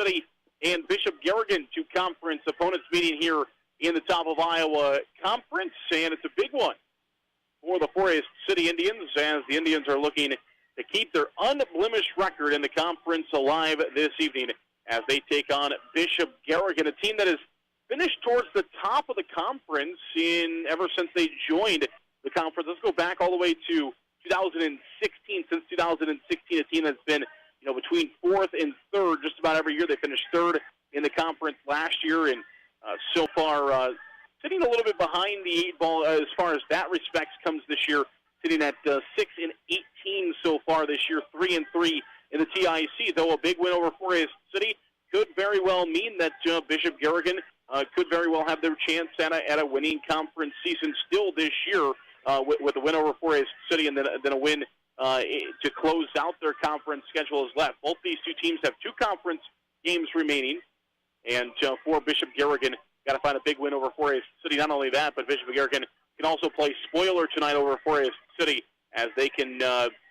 City and Bishop Garrigan, two conference opponents meeting here in the top of Iowa Conference, and it's a big one for the Forest City Indians as the Indians are looking to keep their unblemished record in the conference alive this evening as they take on Bishop Garrigan, a team that has finished towards the top of the conference ever since they joined the conference. Let's go back all the way to 2016. Since 2016, a team that's been between fourth and third just about every year. They finished third in the conference last year, and so far sitting a little bit behind the eight ball as far as that respects comes this year, sitting at 6-18 so far this year, 3-3 in the TIC. Though a big win over Forest City could very well mean that Bishop Garrigan could very well have their chance at a winning conference season still this year with a win over Forest City and then a win to close out their conference schedule is left. Both these two teams have two conference games remaining, and for Bishop Garrigan, got to find a big win over Forest City. Not only that, but Bishop Garrigan can also play spoiler tonight over Forest City as they can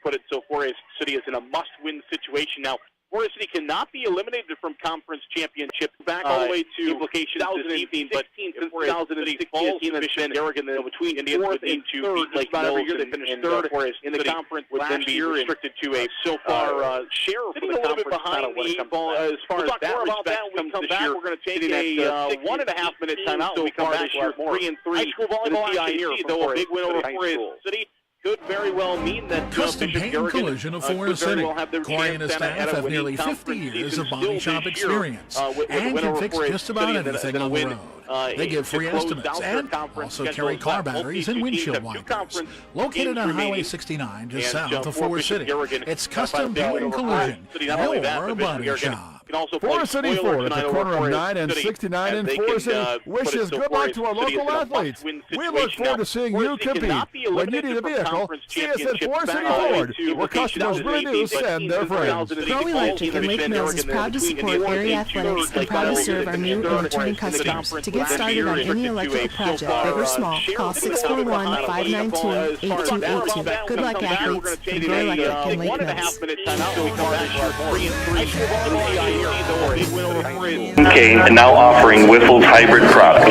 put it so Forest City is in a must-win situation. Now, Forest City cannot be eliminated from conference championship. Back all the way to implications this evening, but since 2016, a team that's been Garrigan between Indians fourth and third. Just about every year they finished third in the conference would then be restricted to a so far share for the conference. A little bit behind the eight ball as far as that respect comes this year. We're going to take a 1.5 minute timeout when we come back this year. 3-3 high school volleyball action here, though a big win over Forest City could very well mean that Custom Paint and Collision of Forest City. Corey and his staff have nearly 50 years of body shop experience and can fix just about anything on the road. They give free estimates and also carry car batteries and windshield wipers. Located on Highway 69 just south of Forest City, it's Custom Paint and Collision, your body shop. Forest City Ford at the corner of 9 and 69 in Forest City wishes good luck to our local athletes. We look forward to seeing you compete. When you need a vehicle, see us at Forest City Ford, where customers really do send their friends. Pro Electric in Lake Mills is proud to support area athletics and proud to serve our new and returning customers. To get started on any electrical project, big or small, call 641-592-8282. Good luck, athletes, from Pro Electric in Lake Mills. Okay, and now offering Wiffle's hybrid product.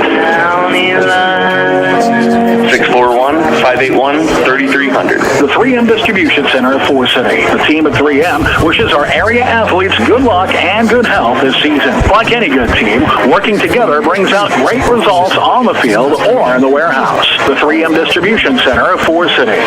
641-581-3300. The 3M Distribution Center of Forest City. The team at 3M wishes our area athletes good luck and good health this season. Like any good team, working together brings out great results on the field or in the warehouse. The 3M Distribution Center of Forest City.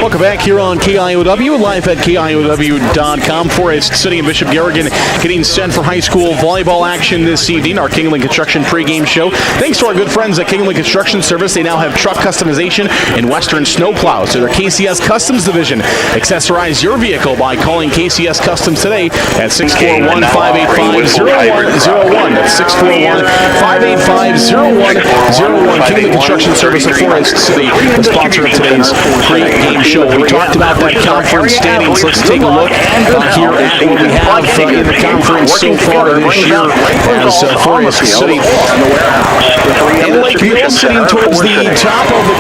Welcome back here on KIOW, live at KIOW.com. Forest City and Bishop Garrigan getting set for high school volleyball action this evening. Our Kingland Construction pregame show. Thanks to our good friends at Kingland Construction Service. They now have truck customization and Western snowplows. So their KCS Customs division. Accessorize your vehicle by calling KCS Customs today at 641-585-0101. That's 641-585-0101. Kingland Construction Service of Forest City, the sponsor of today's pregame show. We talked about that conference standings. Let's take a look here at what we have in the conference so far this year as Forest City and Lake Mills sitting towards the top of the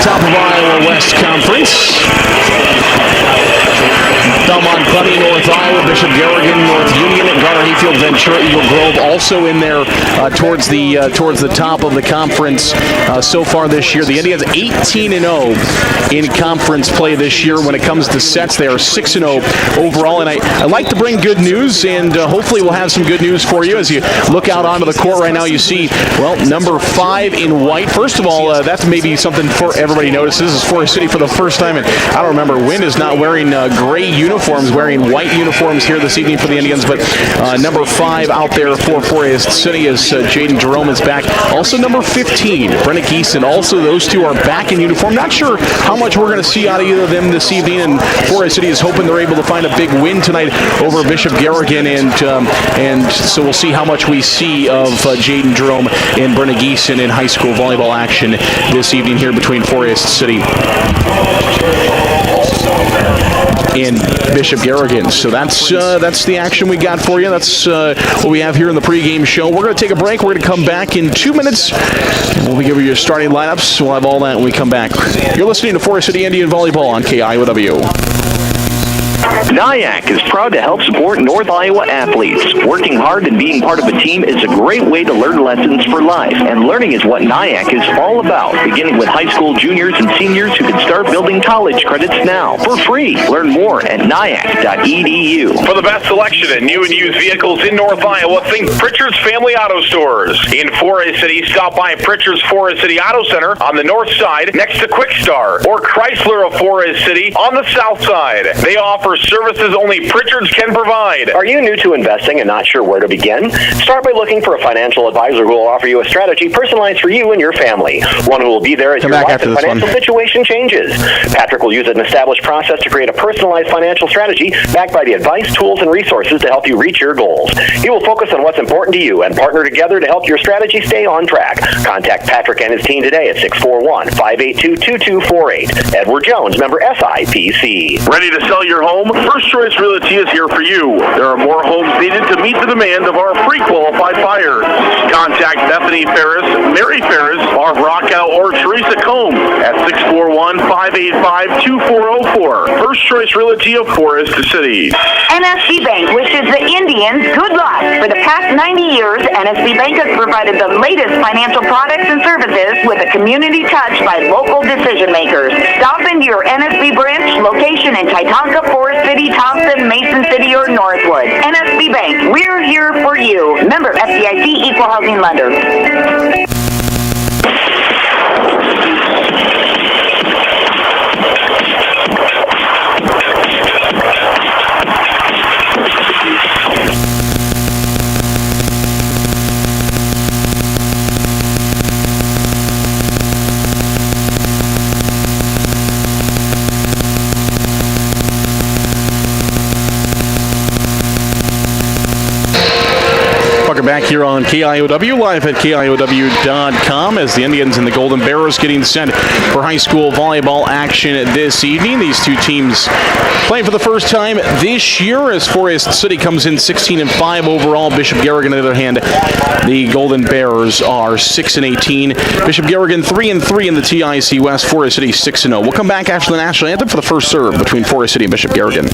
Iowa West Conference. Belmont, Bunny, North Iowa, Bishop Garrigan, North Union, Garner, Hayfield, Ventura, Eagle Grove also in there towards the top of the conference so far this year. The Indians 18-0 in conference play this year. When it comes to sets, they are 6-0 overall. And I like to bring good news, and hopefully we'll have some good news for you as you look out onto the court right now. You see, well, number 5 in white. First of all, that's maybe something for everybody notices. This is Forest City for the first time, and I don't remember. Wynn is not wearing gray uniforms, wearing white uniforms here this evening for the Indians, but number 5 out there for Forest City is Jaden Jerome is back. Also number 15, Brenna Geeson. Also those two are back in uniform. Not sure how much we're going to see out of either of them this evening, and Forest City is hoping they're able to find a big win tonight over Bishop Garrigan, and so we'll see how much we see of Jaden Jerome and Brenna Geeson in high school volleyball action this evening here between Forest City and Bishop Garrigan. So that's the action we got for you. That's what we have here in the pregame show. We're going to take a break. We're going to come back in 2 minutes. We'll be giving you your starting lineups. We'll have all that when we come back. You're listening to Forest City Indian Volleyball on KIOW. NIAC is proud to help support North Iowa athletes. Working hard and being part of a team is a great way to learn lessons for life, and learning is what NIAC is all about, beginning with high school juniors and seniors who can start building college credits now for free. Learn more at niac.edu. For the best selection in new and used vehicles in North Iowa, think Pritchard's Family Auto Stores. In Forest City, stop by Pritchard's Forest City Auto Center on the north side next to Quick Star, or Chrysler of Forest City on the south side. They offer services only Pritchard's can provide. Are you new to investing and not sure where to begin? Start by looking for a financial advisor who will offer you a strategy personalized for you and your family. One who will be there as your life and financial situation changes. Patrick will use an established process to create a personalized financial strategy backed by the advice, tools, and resources to help you reach your goals. He will focus on what's important to you and partner together to help your strategy stay on track. Contact Patrick and his team today at 641-582-2248. Edward Jones, member SIPC. Ready to sell your home? First Choice Realty is here for you. There are more homes needed to meet the demand of our pre-qualified buyers. Contact Bethany Ferris, Mary Ferris, Barb Rockow, or Teresa Combe at 641-585-2404. First Choice Realty of Forest City. NSB Bank wishes the Indians good luck. For the past 90 years, NSB Bank has provided the latest financial products and services with a community touch by local decision makers. Stop into your NSB branch location in Titanca, Forest City, Thompson, Mason City, or Northwood. NSB Bank, we're here for you. Member FDIC Equal Housing Lender. Back here on KIOW, live at KIOW.com, as the Indians and the Golden Bears getting set for high school volleyball action this evening. These two teams playing for the first time this year as Forest City comes in 16-5 overall. Bishop Garrigan, on the other hand, the Golden Bears are 6-18. Bishop Garrigan 3-3 in the TIC West. Forest City 6-0. We'll come back after the national anthem for the first serve between Forest City and Bishop Garrigan.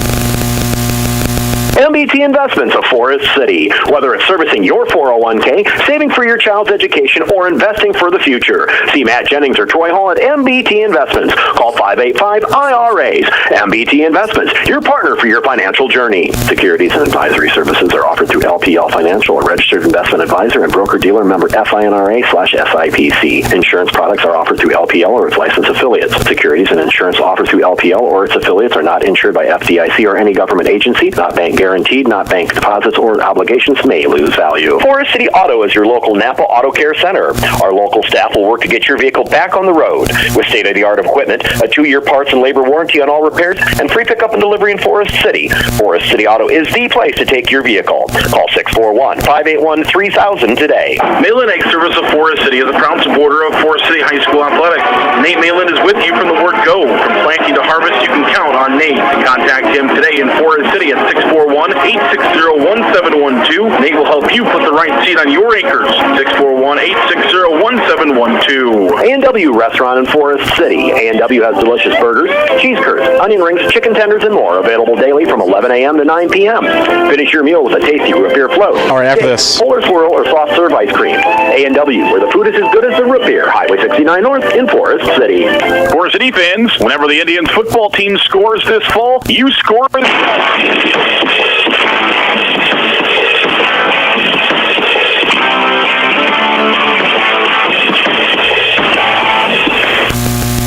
MBT Investments of Forest City. Whether it's servicing your 401k, saving for your child's education, or investing for the future. See Matt Jennings or Troy Hall at MBT Investments. Call 585-IRAs. MBT Investments, your partner for your financial journey. Securities and advisory services are offered through LPL Financial, a registered investment advisor and broker-dealer member FINRA/SIPC. Insurance products are offered through LPL or its licensed affiliates. Securities and insurance offered through LPL or its affiliates are not insured by FDIC or any government agency, not bank guaranteed, not bank deposits or obligations may lose value. Forest City Auto is your local Napa Auto Care Center. Our local staff will work to get your vehicle back on the road with state-of-the-art equipment, a 2-year parts and labor warranty on all repairs, and free pickup and delivery in Forest City. Forest City Auto is the place to take your vehicle. Call 641-581-3000 today. Malin Egg Service of Forest City is a proud supporter of Forest City High School athletics. Nate Malin is with you from the word go. From planting to harvest, you can count on Nate. Contact him today in Forest City at 641-860-1712. Nate will help you put the right seed on your acres. 641-860-1712. A&W Restaurant in Forest City. A&W has delicious burgers, cheese curds, onion rings, chicken tenders, and more. Available daily from 11 a.m. to 9 p.m. Finish your meal with a tasty root beer float. All right, after this, Polar Swirl or soft serve ice cream. A&W, where the food is as good as the root beer. Highway 69 North in Forest City. Forest City fans, whenever the Indians football team scores this fall, you score.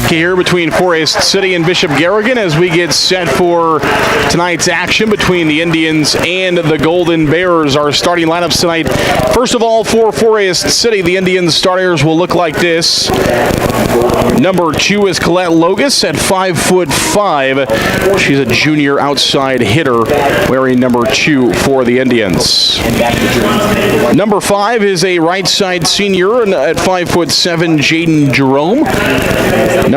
Here between Forest City and Bishop Garrigan as we get set for tonight's action between the Indians and the Golden Bears. Our starting lineups tonight. First of all, for Forest City, the Indians starters will look like this. Number 2 is Colette Logus at 5'5". She's a junior outside hitter, wearing number 2 for the Indians. Number 5 is a right side senior at 5'7", Jaden Jerome.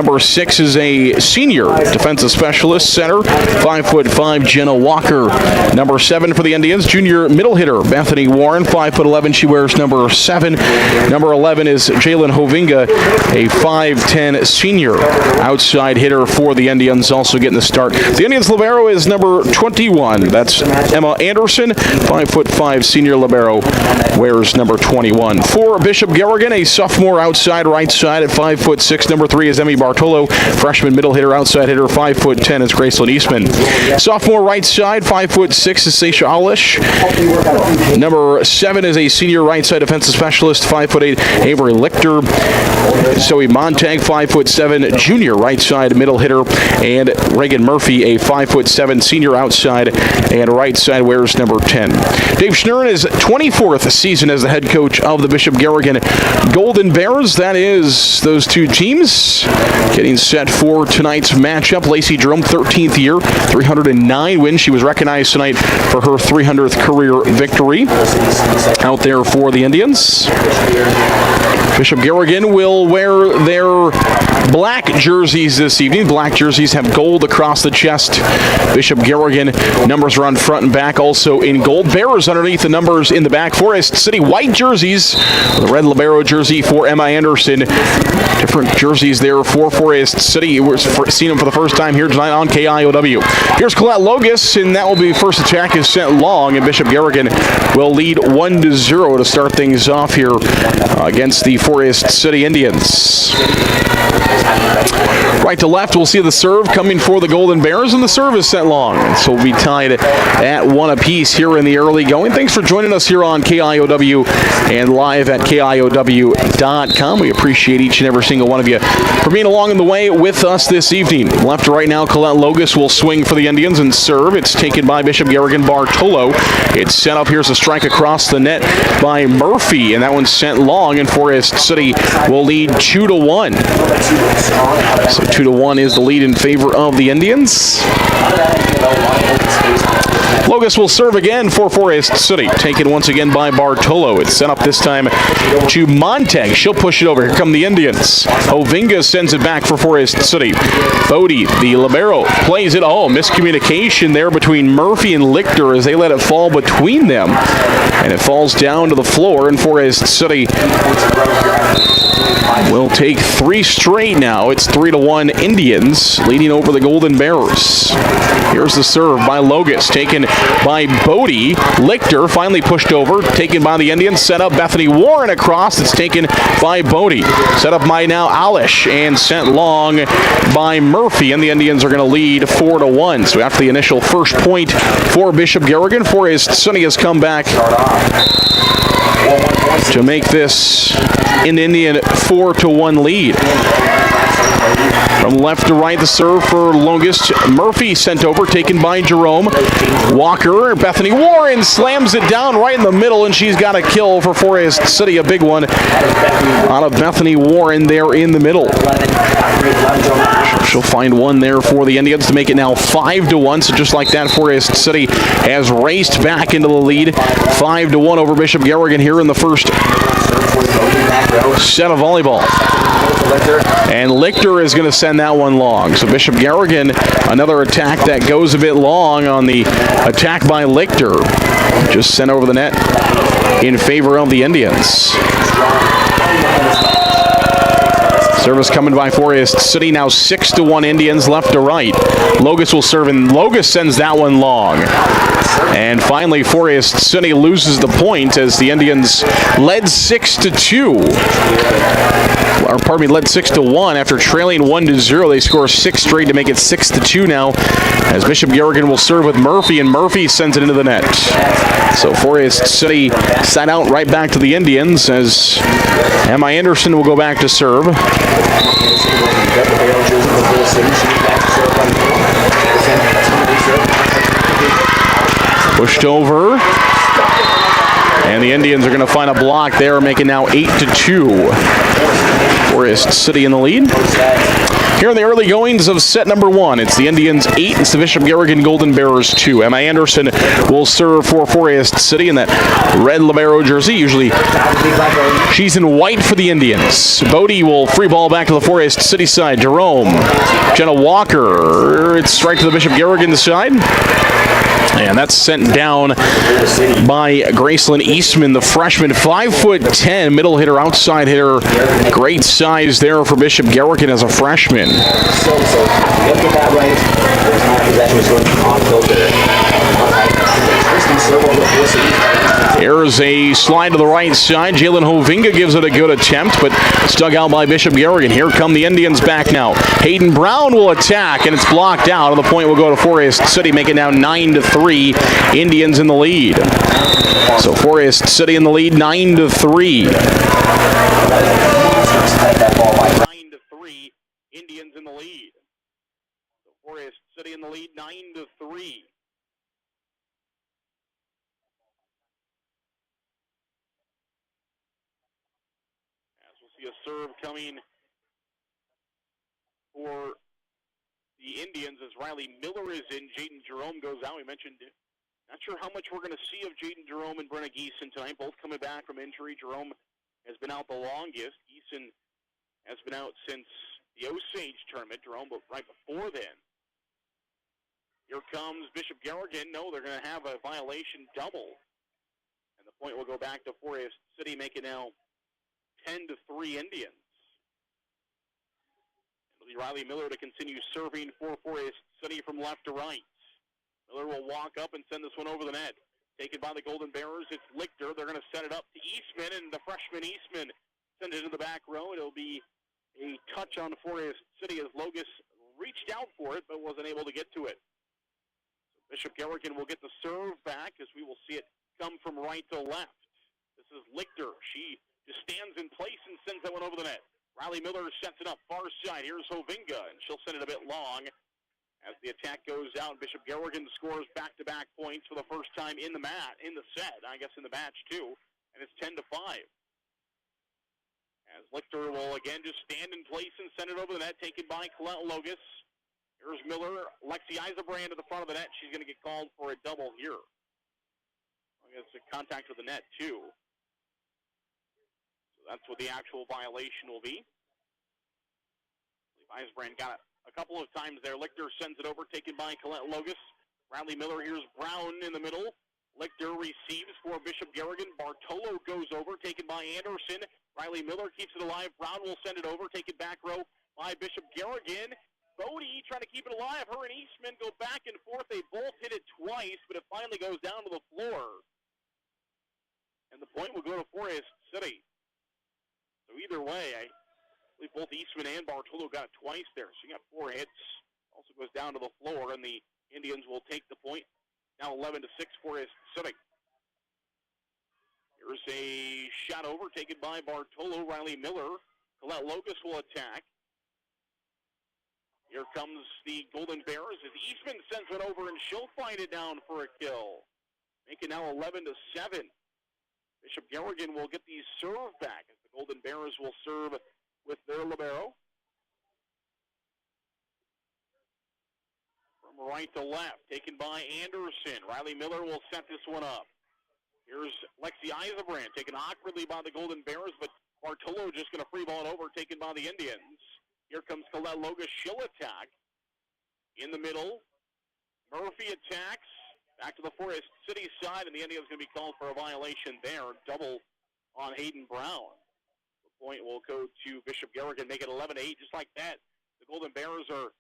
Number 6 is a senior defensive specialist center, 5'5", Jenna Walker. Number 7 for the Indians, junior middle hitter Bethany Warren, 5'11". She wears number 7. Number 11 is Jalen Hovinga, a 5'10" senior outside hitter for the Indians, also getting the start. The Indians libero is number 21. That's Emma Anderson, 5'5" senior libero, wears number 21. For Bishop Garrigan, a sophomore outside right side at 5'6". Number 3 is Emmy Bartolo, freshman middle hitter, outside hitter, 5'10" is Gracelyn Eastman. Sophomore right side, 5'6" is Sasha Aulish. Number 7 is a senior right side defensive specialist, 5'8", Avery Lichter. Zoe Montag, 5'7", junior right side middle hitter, and Reagan Murphy, a 5'7" senior outside and right side, wears number 10. Dave Schnurren is 24th season as the head coach of the Bishop Garrigan Golden Bears. That is those two teams getting set for tonight's matchup. Lacey Jerome, 13th year, 309 wins. She was recognized tonight for her 300th career victory out there for the Indians. Bishop Garrigan will wear their black jerseys this evening. Black jerseys have gold across the chest. Bishop Garrigan, numbers are on front and back, also in gold. Bears underneath the numbers in the back. Forest City white jerseys. The red libero jersey for Emma Anderson. Different jerseys there for Forest City. We're seeing them for the first time here tonight on KIOW. Here's Colette Logus, and that will be first attack is sent long, and Bishop Garrigan will lead 1-0 to start things off here against the Forest City Indians. Right to left, we'll see the serve coming for the Golden Bears, and the serve is sent long. So we'll be tied at 1 apiece here in the early going. Thanks for joining us here on KIOW and live at KIOW.com. We appreciate each and every single one of you for being along in the way with us this evening. Left to right now, Colette Logus will swing for the Indians and serve. It's taken by Bishop Garrigan Bartolo. It's sent up. Here's a strike across the net by Murphy, and that one's sent long, and Forest City will lead 2-1. So 2-1 is the lead in favor of the Indians. Logus will serve again for Forest City. Taken once again by Bartolo. It's sent up this time to Montag. She'll push it over. Here come the Indians. Hovinga sends it back for Forest City. Bodie, the libero, plays it. Oh, miscommunication there between Murphy and Lichter as they let it fall between them. And it falls down to the floor, and Forest City will take 3 straight now. It's 3-1 Indians, leading over the Golden Bears. Here's the serve by Logus, taken by Bodie. Lichter finally pushed over, taken by the Indians. Set up Bethany Warren across. It's taken by Bodie. Set up by now Alish, and sent long by Murphy, and the Indians are going to lead 4-1. So after the initial first point for Bishop Garrigan, Forest City has come back to make this an Indian 4-1 lead. From left to right, the serve for Logus. Murphy sent over, taken by Jerome. Walker, Bethany Warren slams it down right in the middle, and she's got a kill for Forest City. A big one out of Bethany Warren there in the middle. She'll find one there for the Indians to make it now 5-1. So just like that, Forest City has raced back into the lead. 5-1 over Bishop Garrigan here in the first set of volleyball. And Lichter is going to send that one long. So Bishop Garrigan, another attack that goes a bit long on the attack by Lichter. Just sent over the net in favor of the Indians. Service coming by Forest City, now 6-1 Indians, left to right. Logus will serve, and Logus sends that one long. And finally, Forest City loses the point as the Indians led 6-2. Or pardon me, led 6-1 after trailing 1-0. They score 6 straight to make it 6-2 now, as Bishop Garrigan will serve with Murphy, and Murphy sends it into the net. So Forest City sent out right back to the Indians as Emma Anderson will go back to serve. Pushed over. And the Indians are going to find a block there, making now 8-2. Forest City in the lead. Here in the early goings of set number 1, it's the Indians 8, it's the Bishop Garrigan Golden Bearers 2. Emma Anderson will serve for Forest City in that red libero jersey. Usually she's in white for the Indians. Bodie will free ball back to the Forest City side. Jerome, Jenna Walker, it's strike to the Bishop Garrigan side. And that's sent down by Gracelyn Eastman, the freshman, 5'10", middle hitter, outside hitter. Great size there for Bishop Garrigan as a freshman. Here's a slide to the right side. Jalen Hovinga gives it a good attempt, but it's dug out by Bishop Garrigan. Here come the Indians back now. Hayden Brown will attack, and it's blocked out. And the point will go to Forest City, making now 9-3. Indians in the lead. So Forest City in the lead, 9-3. 9-3. Indians in the lead. So Forest City in the lead, 9-3. A serve coming for the Indians as Riley Miller is in. Jaden Jerome goes out. We mentioned, not sure how much we're going to see of Jaden Jerome and Brenna Geeson tonight. Both coming back from injury. Jerome has been out the longest. Geeson has been out since the Osage tournament. Jerome, but right before then. Here comes Bishop Garrigan. No, they're going to have a violation double. And the point will go back to Forest City, making now 10-3 Indians. It'll be Riley Miller to continue serving for Forest City from left to right. Miller will walk up and send this one over the net. Taken by the Golden Bearers, it's Lichter. They're going to set it up to Eastman, and the freshman Eastman sends it to the back row. It'll be a touch on Forest City as Logus reached out for it, but wasn't able to get to it. So Bishop Garrigan will get the serve back as we will see it come from right to left. This is Lichter. She just stands in place and sends that one over the net. Riley Miller sets it up far side. Here's Hovinga, and she'll send it a bit long as the attack goes out. Bishop Garrigan scores back-to-back points for the first time in the set, I guess in the match too, and it's 10-5. As Lichter will again just stand in place and send it over the net, taken by Colette Logus. Here's Miller, Lexi Eisenbrand at the front of the net. She's going to get called for a double here. I guess a contact with the net too. That's what the actual violation will be. Eisenbrand got it a couple of times there. Lichter sends it over, taken by Colette Logus. Riley Miller, here's Brown in the middle. Lichter receives for Bishop Garrigan. Bartolo goes over, taken by Anderson. Riley Miller keeps it alive. Brown will send it over, taken back row by Bishop Garrigan. Bodie trying to keep it alive. Her and Eastman go back and forth. They both hit it twice, but it finally goes down to the floor. And the point will go to Forest City. So either way, I believe both Eastman and Bartolo got it twice there. So you got 4 hits. Also goes down to the floor, and the Indians will take the point. Now 11-6 Forest City. Here's a shot over taken by Bartolo. Riley Miller. Colette Logus will attack. Here comes the Golden Bears as Eastman sends it over, and she'll fight it down for a kill. Make it now 11-7. Bishop Garrigan will get the serve back as the Golden Bears will serve with their libero. From right to left, taken by Anderson. Riley Miller will set this one up. Here's Lexi Eisenbrand, taken awkwardly by the Golden Bears, but Bartolo just going to free ball it over, taken by the Indians. Here comes Colette Logus. She'll attack. In the middle, Murphy attacks. Back to the Forest City side, and the Indians going to be called for a violation there. Double on Hayden Brown. The point will go to Bishop Garrigan, make it 11-8, just like that. The Golden Bears are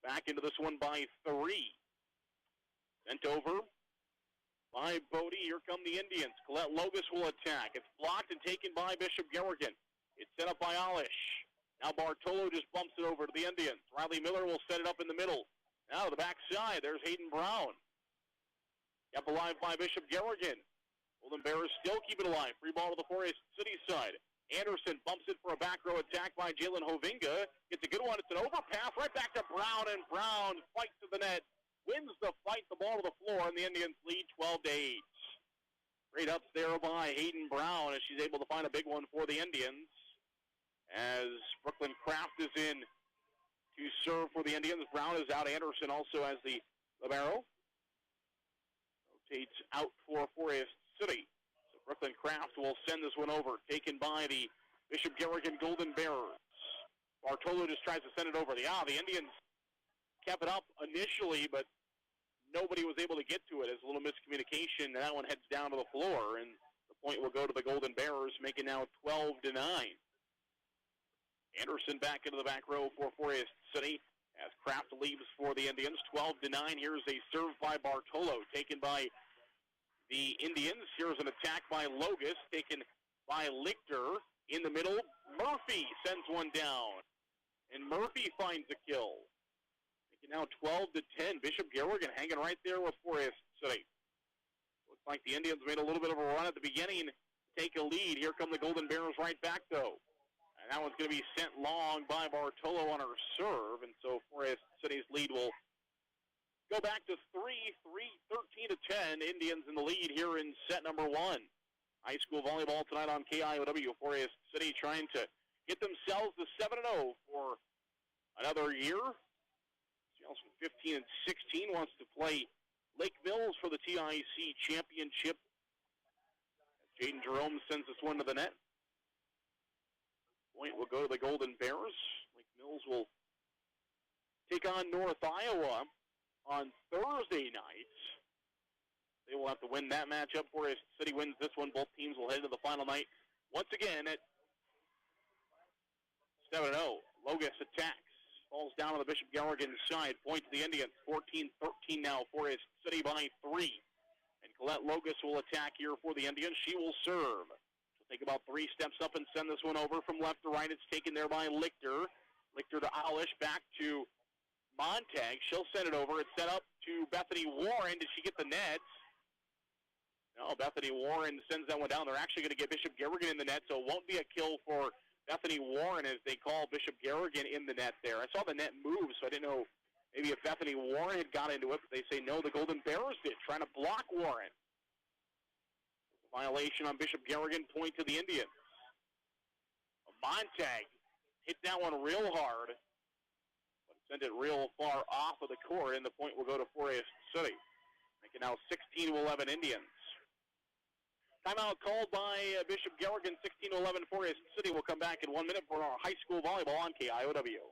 back into this one by 3. Sent over by Bodie. Here come the Indians. Colette Logus will attack. It's blocked and taken by Bishop Garrigan. It's set up by Alish. Now Bartolo just bumps it over to the Indians. Riley Miller will set it up in the middle. Now to the backside, there's Hayden Brown. Kept alive by Bishop Garrigan. Golden Bears still keep it alive. Free ball to the Forest City side. Anderson bumps it for a back row attack by Jalen Hovinga. Gets a good one. It's an overpass right back to Brown, and Brown fights to the net. Wins the fight, the ball to the floor, and the Indians lead 12-8. Great ups there by Hayden Brown as she's able to find a big one for the Indians. as Brooklyn Kraft is in to serve for the Indians. Brown is out. Anderson also as the libero. Rotates out for Forest City. So Brooklyn Kraft will send this one over, taken by the Bishop Garrigan Golden Bearers. Bartolo just tries to send it over. The Indians kept it up initially, but nobody was able to get to it. As a little miscommunication, and that one heads down to the floor, and the point will go to the Golden Bearers, making now 12-9. Anderson back into the back row for Forest City as Kraft leaves for the Indians. 12-9. Here's a serve by Bartolo, taken by the Indians. Here's an attack by Logus, taken by Lichter. In the middle, Murphy sends one down, and Murphy finds a kill. Making now 12-10. Bishop Garrigan hanging right there with Forest City. Looks like the Indians made a little bit of a run at the beginning to take a lead. Here come the Golden Bearers right back, though. And that one's going to be sent long by Bartolo on her serve, and so Forest City's lead will go back to 13-10. Indians in the lead here in set number 1. High school volleyball tonight on KIOW. Forest City trying to get themselves to 7-0 for another year. 2015-16 wants to play Lake Mills for the TIC championship. Jaden Jerome sends this one to the net. Point will go to the Golden Bears. Lake Mills will take on North Iowa on Thursday night. They will have to win that matchup. Forest City wins this one. Both teams will head to the final night once again at 7-0. Logus attacks. Falls down on the Bishop Garrigan side. Point to the Indians. 14-13 now. Forest City by 3. And Colette Logus will attack here for the Indians. She will serve. She'll take about 3 steps up and send this one over from left to right. It's taken there by Lichter. Lichter to Aulish. Back to Montag. She'll send it over. It's set up to Bethany Warren. Did she get the nets? No, Bethany Warren sends that one down. They're actually going to get Bishop Garrigan in the net, so it won't be a kill for Bethany Warren as they call Bishop Garrigan in the net there. I saw the net move, so I didn't know maybe if Bethany Warren had got into it, but they say no, the Golden Bears did, trying to block Warren. Violation on Bishop Garrigan, point to the Indians. Montag hit that one real hard, but sent it real far off of the court, and the point will go to Forest City. Making now 16-11 Indians. Timeout called by Bishop Garrigan, 16-11 Forest City. Will come back in 1 minute for our high school volleyball on KIOW.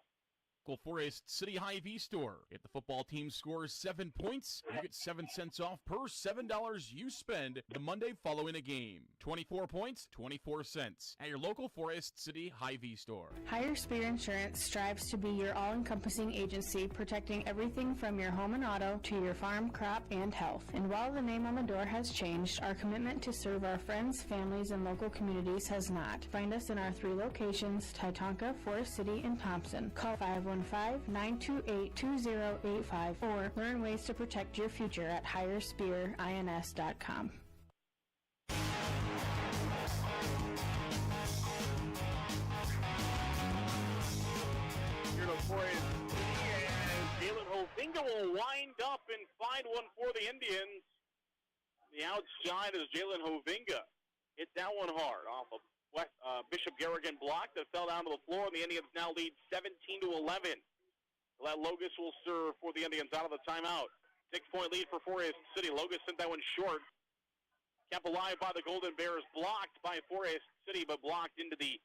Forest City Hy-Vee store. If the football team scores 7 points, you get 7 cents off per $7 you spend the Monday following a game. 24 points, 24 cents at your local Forest City Hy-Vee store. Higher Spear Insurance strives to be your all-encompassing agency, protecting everything from your home and auto to your farm, crop, and health. And while the name on the door has changed, our commitment to serve our friends, families, and local communities has not. Find us in our 3 locations, Titonka, Forest City, and Thompson. Call 515-928-2085 or learn ways to protect your future at higherspearins.com. Jalen Hovinga will wind up and find one for the Indians. The outside is Jalen Hovinga. Hit that one hard off of Bishop Garrigan block that fell down to the floor, and the Indians now lead 17-11. Colette Logus will serve for the Indians out of the timeout. 6-point lead for Forest City. Logus sent that one short. Kept alive by the Golden Bears, blocked by Forest City, but blocked into the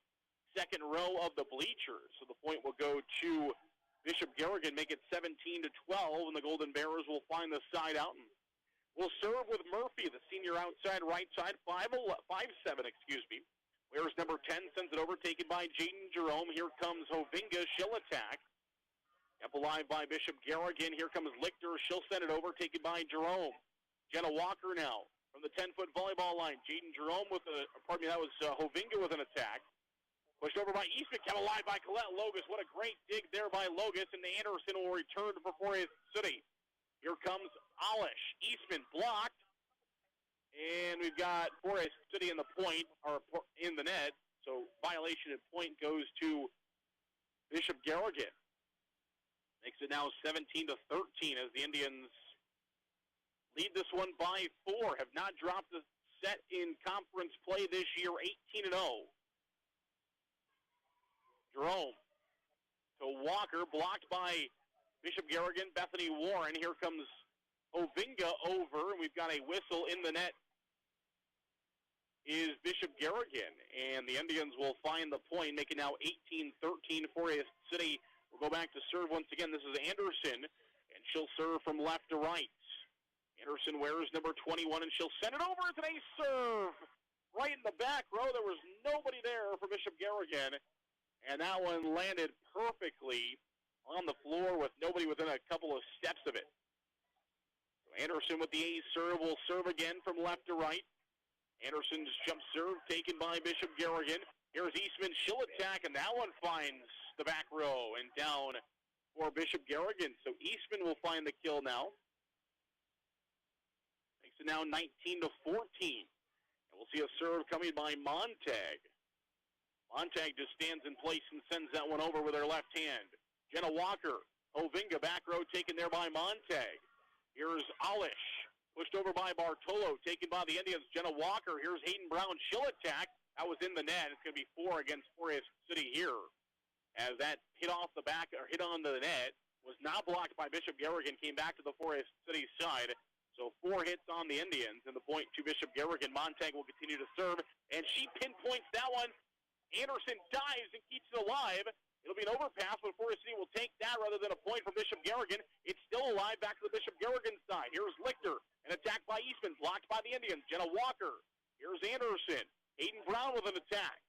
second row of the bleachers. So the point will go to Bishop Garrigan, make it 17-12, and the Golden Bears will find the side out. And will serve with Murphy, the senior outside right side, 5'7", excuse me. Where's number 10, sends it over, taken by Jaden Jerome. Here comes Hovinga. She'll attack. Kept alive by Bishop Garrigan. Here comes Lichter. She'll send it over, taken by Jerome. Jenna Walker now from the 10-foot volleyball line. Jaden Jerome that was Hovinga with an attack. Pushed over by Eastman. Kept alive by Colette Logus. What a great dig there by Logus, and Anderson will return for Forest City. Here comes Aulish. Eastman blocked. And we've got Forest City in the point, or in the net. So violation at point goes to Bishop Garrigan. Makes it now 17-13 as the Indians lead this one by 4. Have not dropped a set in conference play this year, 18-0. home. To Walker, blocked by Bishop Garrigan, Bethany Warren. Here comes Ovinga over, and we've got a whistle in the net. Is Bishop Garrigan, and the Indians will find the point, make it now 18-13 Forest City. We'll go back to serve once again. This is Anderson, and she'll serve from left to right. Anderson wears number 21, and she'll send it over. It's an ace serve right in the back row. There was nobody there for Bishop Garrigan, and that one landed perfectly on the floor with nobody within a couple of steps of it. So Anderson with the ace serve will serve again from left to right. Anderson's jump serve taken by Bishop Garrigan. Here's Eastman. She'll attack, and that one finds the back row and down for Bishop Garrigan. So Eastman will find the kill now. Makes it now 19-14. And we'll see a serve coming by Montag. Montag just stands in place and sends that one over with her left hand. Jenna Walker, Ovinga, back row taken there by Montag. Here's Alish. Pushed over by Bartolo, taken by the Indians. Jenna Walker, here's Hayden Brown. She'll attack. That was in the net. It's going to be 4 against Forest City here. As that hit off the back, or hit on the net, was not blocked by Bishop Garrigan, came back to the Forest City side. So 4 hits on the Indians, and the point to Bishop Garrigan. Montag will continue to serve, and she pinpoints that one. Anderson dives and keeps it alive. It'll be an overpass, but Forest City will take that rather than a point from Bishop Garrigan. It's still alive back to the Bishop Garrigan side. Here's Lichter. An attack by Eastman, blocked by the Indians. Jenna Walker. Here's Anderson. Hayden Brown with an attack.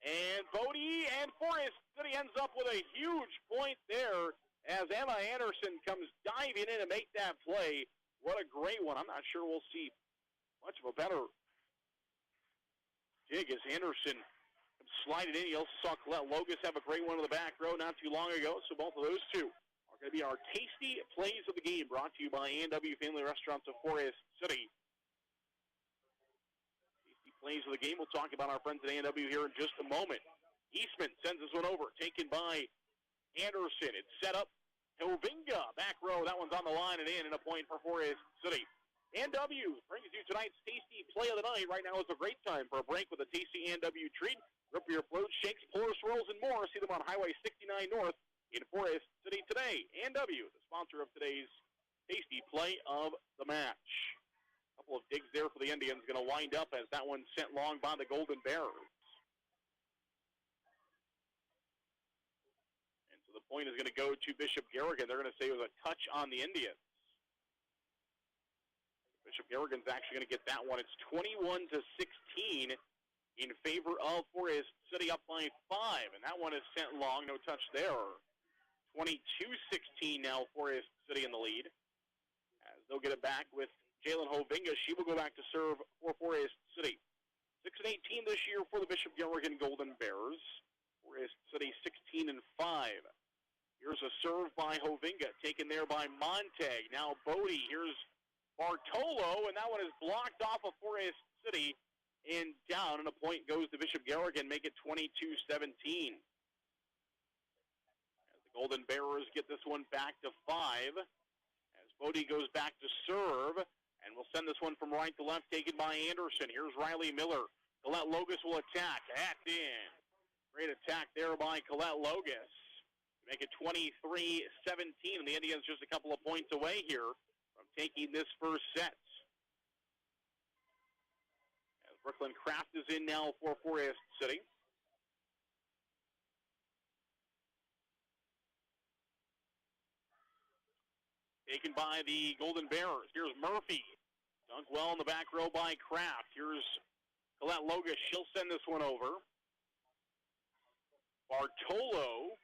And Bodie, and Forest City ends up with a huge point there as Emma Anderson comes diving in to make that play. What a great one. I'm not sure we'll see much of a better dig as Anderson slide it in. You also saw Colette Logus have a great one in the back row not too long ago, so both of those two are going to be our tasty plays of the game, brought to you by A&W Family Restaurants of Forest City. Tasty plays of the game. We'll talk about our friends at A&W here in just a moment. Eastman sends this one over, taken by Anderson. It's set up. Ovinga, back row. That one's on the line and in, and a point for Forest City. A&W brings you tonight's tasty play of the night. Right now is a great time for a break with a tasty A&W treat. Rip your floats, shakes, pullers, swirls, and more. See them on Highway 69 North in Forest City today. A&W, the sponsor of today's tasty play of the match. A couple of digs there for the Indians. Going to wind up as that one sent long by the Golden Bears. And so the point is going to go to Bishop Garrigan. They're going to say it was a touch on the Indians. Bishop Garrigan's actually going to get that one. It's 21-16 in favor of Forest City, up by 5. And that one is sent long. No touch there. 22-16 now, Forest City in the lead. As they'll get it back with Jalen Hovinga. She will go back to serve for Forest City. 6-18 this year for the Bishop Garrigan Golden Bears. Forest City 16-5. Here's a serve by Hovinga, taken there by Montag. Now Bodie. Here's Bartolo, and that one is blocked off of Forest City and down, and a point goes to Bishop Garrigan, make it 22-17. As the Golden Bearers get this one back to 5, as Bodie goes back to serve, and we'll send this one from right to left, taken by Anderson. Here's Riley Miller. Colette Logus will attack. Hacked in. Great attack there by Colette Logus. Make it 23-17, and the Indians just a couple of points away here from taking this first set. As Brooklyn Kraft is in now for Forest City. Taken by the Golden Bears. Here's Murphy. Dunked well in the back row by Kraft. Here's Colette Logus. She'll send this one over. Bartolo.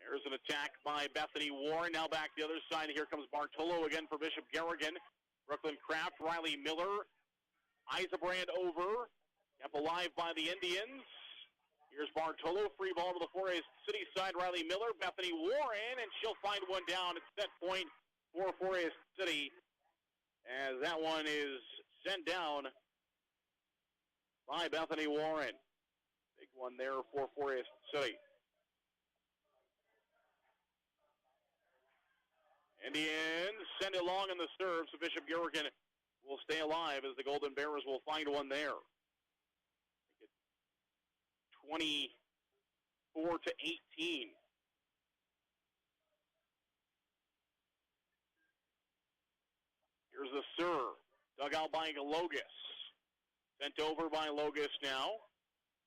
There's an attack by Bethany Warren. Now back to the other side. Here comes Bartolo again for Bishop Garrigan. Brooklyn Kraft, Riley Miller. Eisenbrand over. Kept alive by the Indians. Here's Bartolo. Free ball to the Forest City side. Riley Miller. Bethany Warren. And she'll find one down at set point for Forest City. As that one is sent down by Bethany Warren. Big one there for Forest City. Indians send it long in the serve, so Bishop Garrigan will stay alive as the Golden Bears will find one there. 20 24-18. Here's the serve. Dug out by Logus. Sent over by Logus now.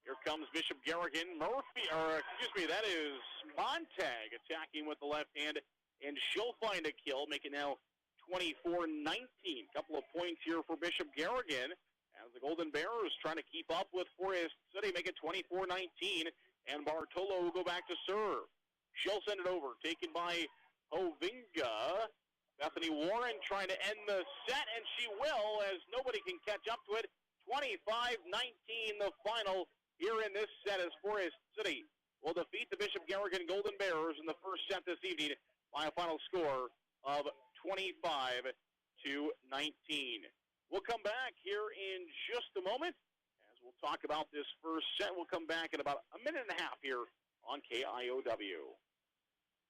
Here comes Bishop Garrigan. That is Montag attacking with the left hand, and she'll find a kill, make it now 24-19. Couple of points here for Bishop Garrigan as the Golden Bears trying to keep up with Forest City, make it 24-19, and Bartolo will go back to serve. She'll send it over, taken by Hovinga. Bethany Warren trying to end the set, and she will, as nobody can catch up to it. 25-19 the final here in this set as Forest City will defeat the Bishop Garrigan Golden Bears in the first set this evening by a final score of 25-19. We'll come back here in just a moment as we'll talk about this first set. We'll come back in about a minute and a half here on KIOW.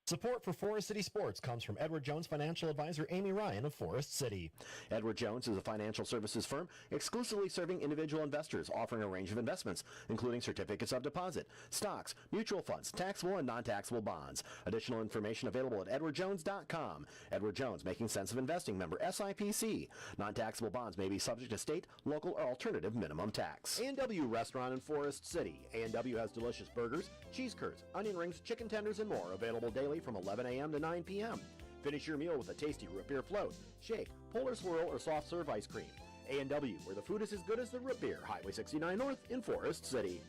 Support for Forest City Sports comes from Edward Jones financial advisor Amy Ryan of Forest City. Edward Jones is a financial services firm exclusively serving individual investors, offering a range of investments, including certificates of deposit, stocks, mutual funds, taxable and non-taxable bonds. Additional information available at edwardjones.com. Edward Jones, making sense of investing, member SIPC. Non-taxable bonds may be subject to state, local, or alternative minimum tax. A&W Restaurant in Forest City. A&W has delicious burgers, cheese curds, onion rings, chicken tenders, and more available daily from 11 a.m. to 9 p.m. Finish your meal with a tasty root beer float, shake, polar swirl, or soft serve ice cream. A&W, where the food is as good as the root beer. Highway 69 North in Forest City.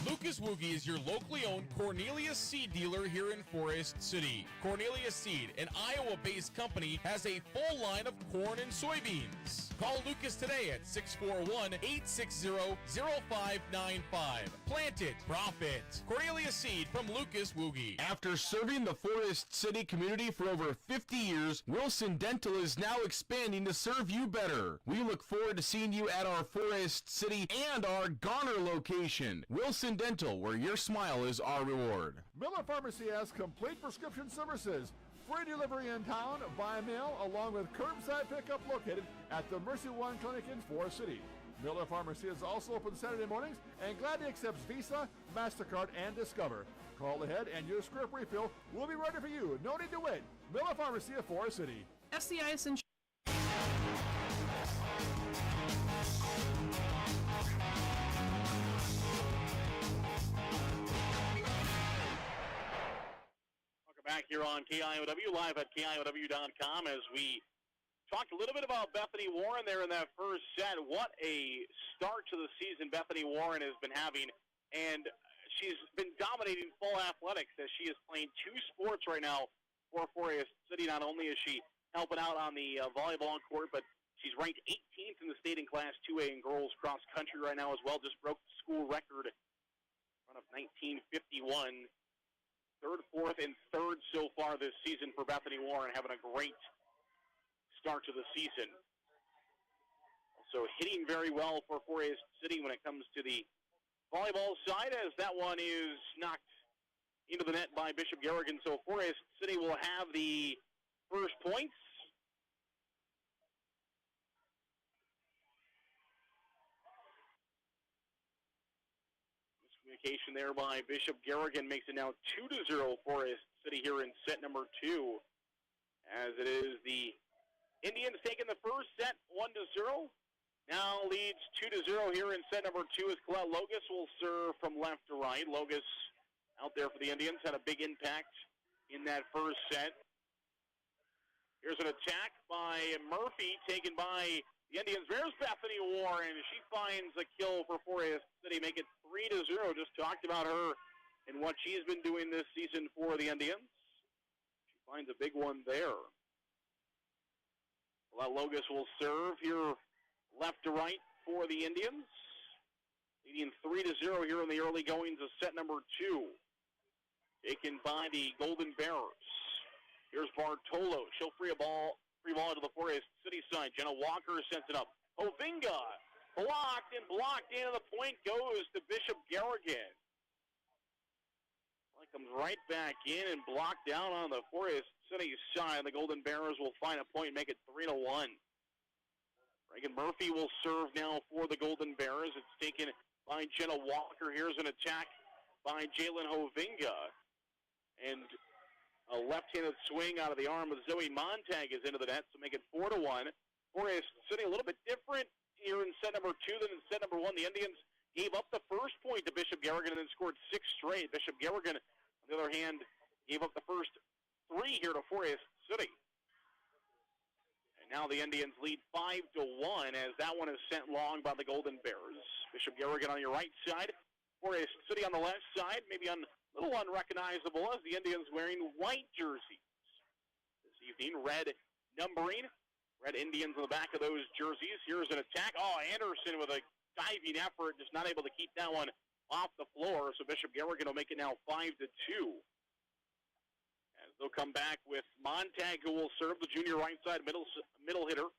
Lucas Woogie is your locally owned Cornelius Seed dealer here in Forest City. Cornelius Seed, an Iowa-based company, has a full line of corn and soybeans. Call Lucas today at 641-860-0595. Plant it, profit. Cornelius Seed from Lucas Woogie. After serving the Forest City community for over 50 years, Wilson Dental is now expanding to serve you better. We look forward to seeing you at our Forest City and our Garner location. Wilson Dental, where your smile is our reward. Miller Pharmacy has complete prescription services. Free delivery in town, by mail, along with curbside pickup located at the Mercy One Clinic in Forest City. Miller Pharmacy is also open Saturday mornings and gladly accepts Visa, MasterCard, and Discover. Call ahead and your script refill will be ready for you. No need to wait. Miller Pharmacy of Forest City. FCI Essential. Back here on KIOW, live at KIOW.com as we talked a little bit about Bethany Warren there in that first set. What a start to the season Bethany Warren has been having, and she's been dominating fall athletics as she is playing two sports right now for Forest City. Not only is she helping out on the volleyball court, but she's ranked 18th in the state in Class 2A in girls cross country right now as well. Just broke the school record run of 1951. Third, fourth, and third so far this season for Bethany Warren, having a great start to the season. Also hitting very well for Forest City when it comes to the volleyball side, as that one is knocked into the net by Bishop Garrigan. So Forest City will have the first points. Communication there by Bishop Garrigan makes it now 2-0 Forest City here in set number 2. As it is the Indians taking the first set 1-0. Now leads 2-0 here in set number 2 as Colette Logus will serve from left to right. Logus out there for the Indians had a big impact in that first set. Here's an attack by Murphy taken by the Indians. There's Bethany Warren. She finds a kill for Forest City, make it 3-0. Just talked about her and what she's been doing this season for the Indians. She finds a big one there. Logus will serve here left to right for the Indians. Leading 3-0 here in the early goings of set number 2. Taken by the Golden Bears. Here's Bartolo. She'll free ball to the Forest City side. Jenna Walker sends it up. Hovinga blocked in, and the point goes to Bishop Garrigan. Well, comes right back in and blocked down on the Forest City side. The Golden Bears will find a point and make it 3-1. Reagan Murphy will serve now for the Golden Bears. It's taken by Jenna Walker. Here's an attack by Jalen Hovinga. And a left-handed swing out of the arm of Zoe Montag is into the net, so make it 4-1. Forest City a little bit different here in set number 2 than in set number 1. The Indians gave up the first point to Bishop Garrigan and then scored 6 straight. Bishop Garrigan, on the other hand, gave up the first 3 here to Forest City. And now the Indians lead 5-1 as that one is sent long by the Golden Bears. Bishop Garrigan on your right side, Forest City on the left side, maybe a little unrecognizable as the Indians wearing white jerseys. This evening, red numbering, red Indians on the back of those jerseys. Here's an attack. Oh, Anderson with a diving effort, just not able to keep that one off the floor. So Bishop Garrigan will make it now 5-2. As they'll come back with Montag, who will serve the junior right side middle hitter.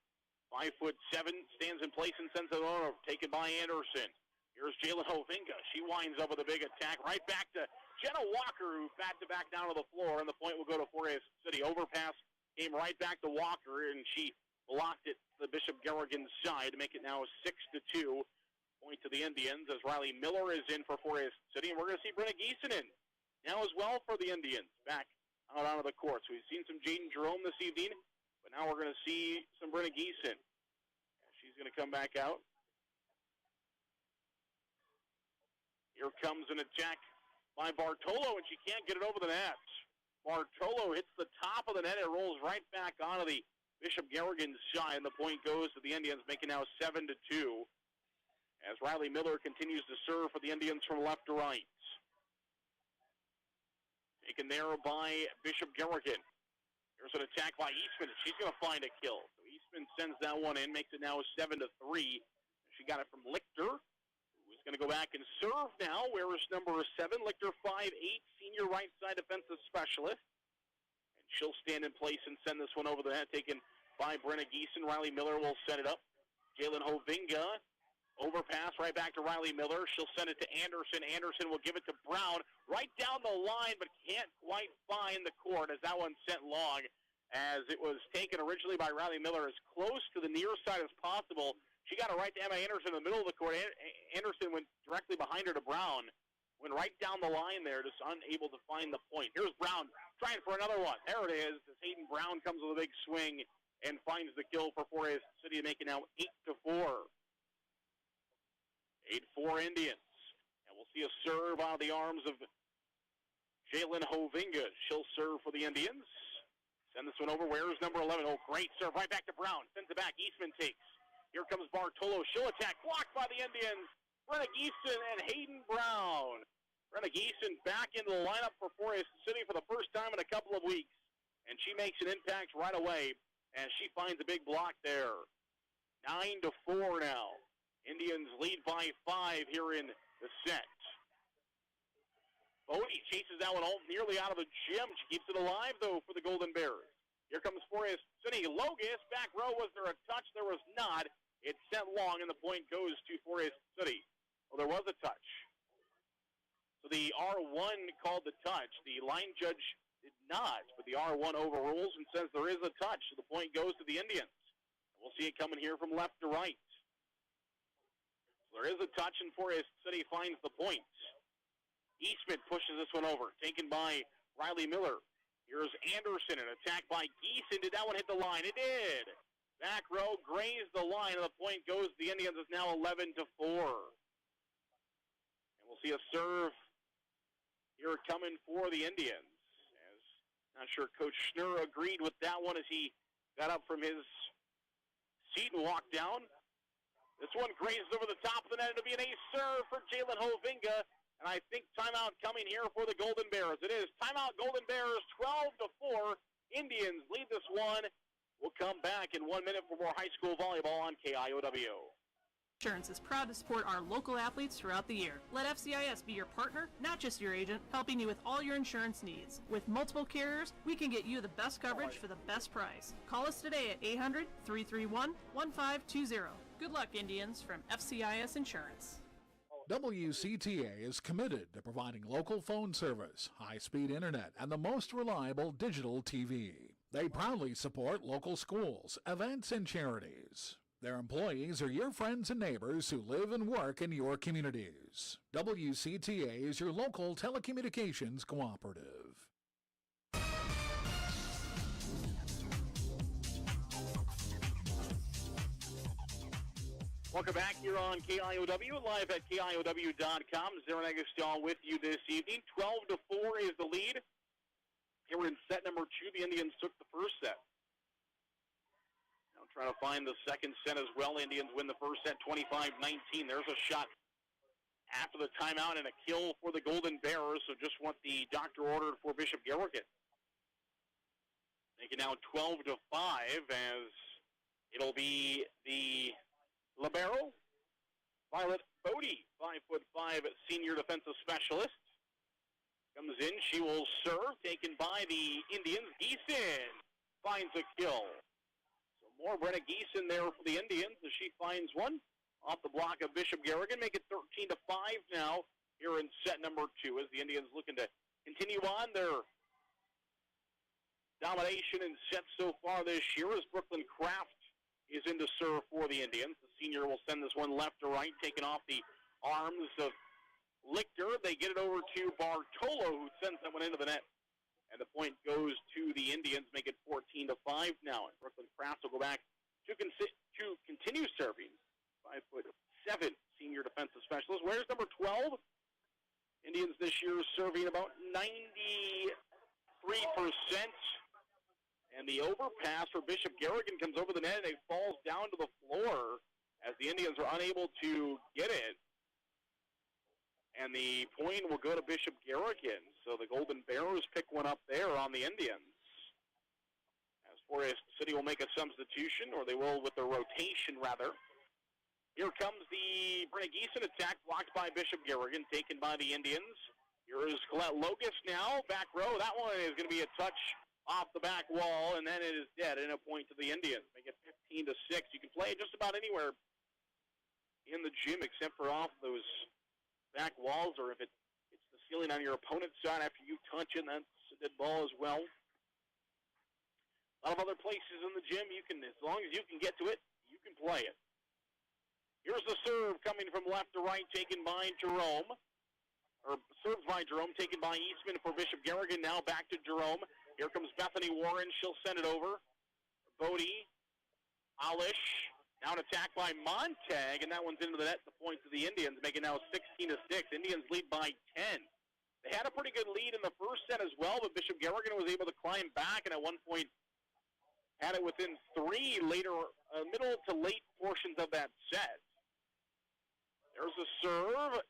5'7", stands in place and sends it over, taken by Anderson. Here's Jalen Hovinga. She winds up with a big attack. Right back to Jenna Walker, who batted back down to the floor, and the point will go to Forest City. Overpass came right back to Walker, and she blocked it to the Bishop Garrigan side to make it now 6-2. Point to the Indians as Riley Miller is in for Forest City, and we're going to see Brenna Geeson in now as well for the Indians. Back out onto the court. So we've seen some Jaden Jerome this evening, but now we're going to see some Brenna Geeson. She's going to come back out. Here comes an attack by Bartolo, and she can't get it over the net. Bartolo hits the top of the net. It rolls right back onto the Bishop Garrigan side, and the point goes to the Indians, making now 7-2. As Riley Miller continues to serve for the Indians from left to right. Taken there by Bishop Garrigan. Here's an attack by Eastman, and she's going to find a kill. So Eastman sends that one in, makes it now 7-3. She got it from Lichter, who's going to go back and serve now. Where is number 7? Lichter, 5'8", senior right side defensive specialist. And she'll stand in place and send this one over the net, taken by Brenna Geeson. Riley Miller will set it up. Jalen Hovinga. Overpass right back to Riley Miller. She'll send it to Anderson. Anderson will give it to Brown right down the line, but can't quite find the court as that one sent long. As it was taken originally by Riley Miller as close to the near side as possible. She got it right to Emma Anderson in the middle of the court. Anderson went directly behind her to Brown. Went right down the line there, just unable to find the point. Here's Brown trying for another one. There it is. As Hayden Brown comes with a big swing and finds the kill for Forest City to make it now 8-4. 8-4 Indians. And we'll see a serve out of the arms of Jalen Hovinga. She'll serve for the Indians. Send this one over. Where's number 11? Oh, great serve. Right back to Brown. Sends it back. Eastman takes. Here comes Bartolo. She'll attack. Blocked by the Indians. Brenna Geeson and Hayden Brown. Brenna Geeson back into the lineup for Forest City for the first time in a couple of weeks. And she makes an impact right away. And she finds a big block there. 9-4 now. Indians lead by 5 here in the set. Bodie chases that one all nearly out of the gym. She keeps it alive, though, for the Golden Bears. Here comes Forest City. Logus, back row. Was there a touch? There was not. It sent long, and the point goes to Forest City. Well, there was a touch. So the R1 called the touch. The line judge did not, but the R1 overrules and says there is a touch. So the point goes to the Indians. We'll see it coming here from left to right. So there is a touch, and Forest City finds the point. Eastman pushes this one over, taken by Riley Miller. Here's Anderson, an attack by Geeson. Did that one hit the line? It did. Back row grazed the line, and the point goes to the Indians. It's now 11-4. And we'll see a serve here coming for the Indians. As not sure Coach Schnur agreed with that one as he got up from his seat and walked down. This one grazed over the top of the net. It'll be an ace serve for Jalen Hovinga. And I think timeout coming here for the Golden Bears. It is timeout Golden Bears, 12-4. Indians lead this one. We'll come back in 1 minute for more high school volleyball on KIOW. Insurance is proud to support our local athletes throughout the year. Let FCIS be your partner, not just your agent, helping you with all your insurance needs. With multiple carriers, we can get you the best coverage for the best price. Call us today at 800-331-1520. Good luck, Indians, from FCIS Insurance. WCTA is committed to providing local phone service, high-speed internet, and the most reliable digital TV. They proudly support local schools, events, and charities. Their employees are your friends and neighbors who live and work in your communities. WCTA is your local telecommunications cooperative. Welcome back here on KIOW, live at KIOW.com. Zara Negastal with you this evening. 12-4 is the lead. Here we're in set number 2. The Indians took the first set. Now trying to find the second set as well. Indians win the first set 25-19. There's a shot after the timeout and a kill for the Golden Bears. So just what the doctor ordered for Bishop Garrigan. Making now 12-5 as it'll be the libero, Violet Bodie, 5'5", senior defensive specialist. Comes in, she will serve, taken by the Indians. Geeson finds a kill. So more Brenna Geeson there for the Indians as she finds one off the block of Bishop Garrigan. Make it 13-5 now here in set number 2 as the Indians looking to continue on their domination in sets so far this year as Brooklyn Kraft is in to serve for the Indians. The senior will send this one left to right, taking off the arms of Lichter. They get it over to Bartolo, who sends that one into the net. And the point goes to the Indians, make it 14-5 now. And Brooklyn Kraft will go back to continue serving. 5'7" senior defensive specialist. Where's number 12? Indians this year serving about 93%. And the overpass for Bishop Garrigan comes over the net and it falls down to the floor as the Indians are unable to get it. And the point will go to Bishop Garrigan. So the Golden Bears pick one up there on the Indians. As Forest City will make a substitution, or they will with their rotation, rather. Here comes the Brenna Geeson attack, blocked by Bishop Garrigan, taken by the Indians. Here is Colette Logus now, back row. That one is going to be a touch off the back wall, and then it is dead, and a point to the Indians. Make it 15-6. You can play it just about anywhere in the gym except for off those back walls, or if it's the ceiling on your opponent's side after you touch it, that's a dead ball as well. A lot of other places in the gym, you can, as long as you can get to it, you can play it. Here's the serve coming from left to right, taken by Jerome. Or served by Jerome, taken by Eastman for Bishop Garrigan. Now back to Jerome. Here comes Bethany Warren. She'll send it over. Bodie, Alish. Now an attack by Montag, and that one's into the net. The point to the Indians, making now 16-6. Indians lead by 10. They had a pretty good lead in the first set as well, but Bishop Garrigan was able to climb back, and at one point had it within 3 later, middle to late portions of that set. There's a serve.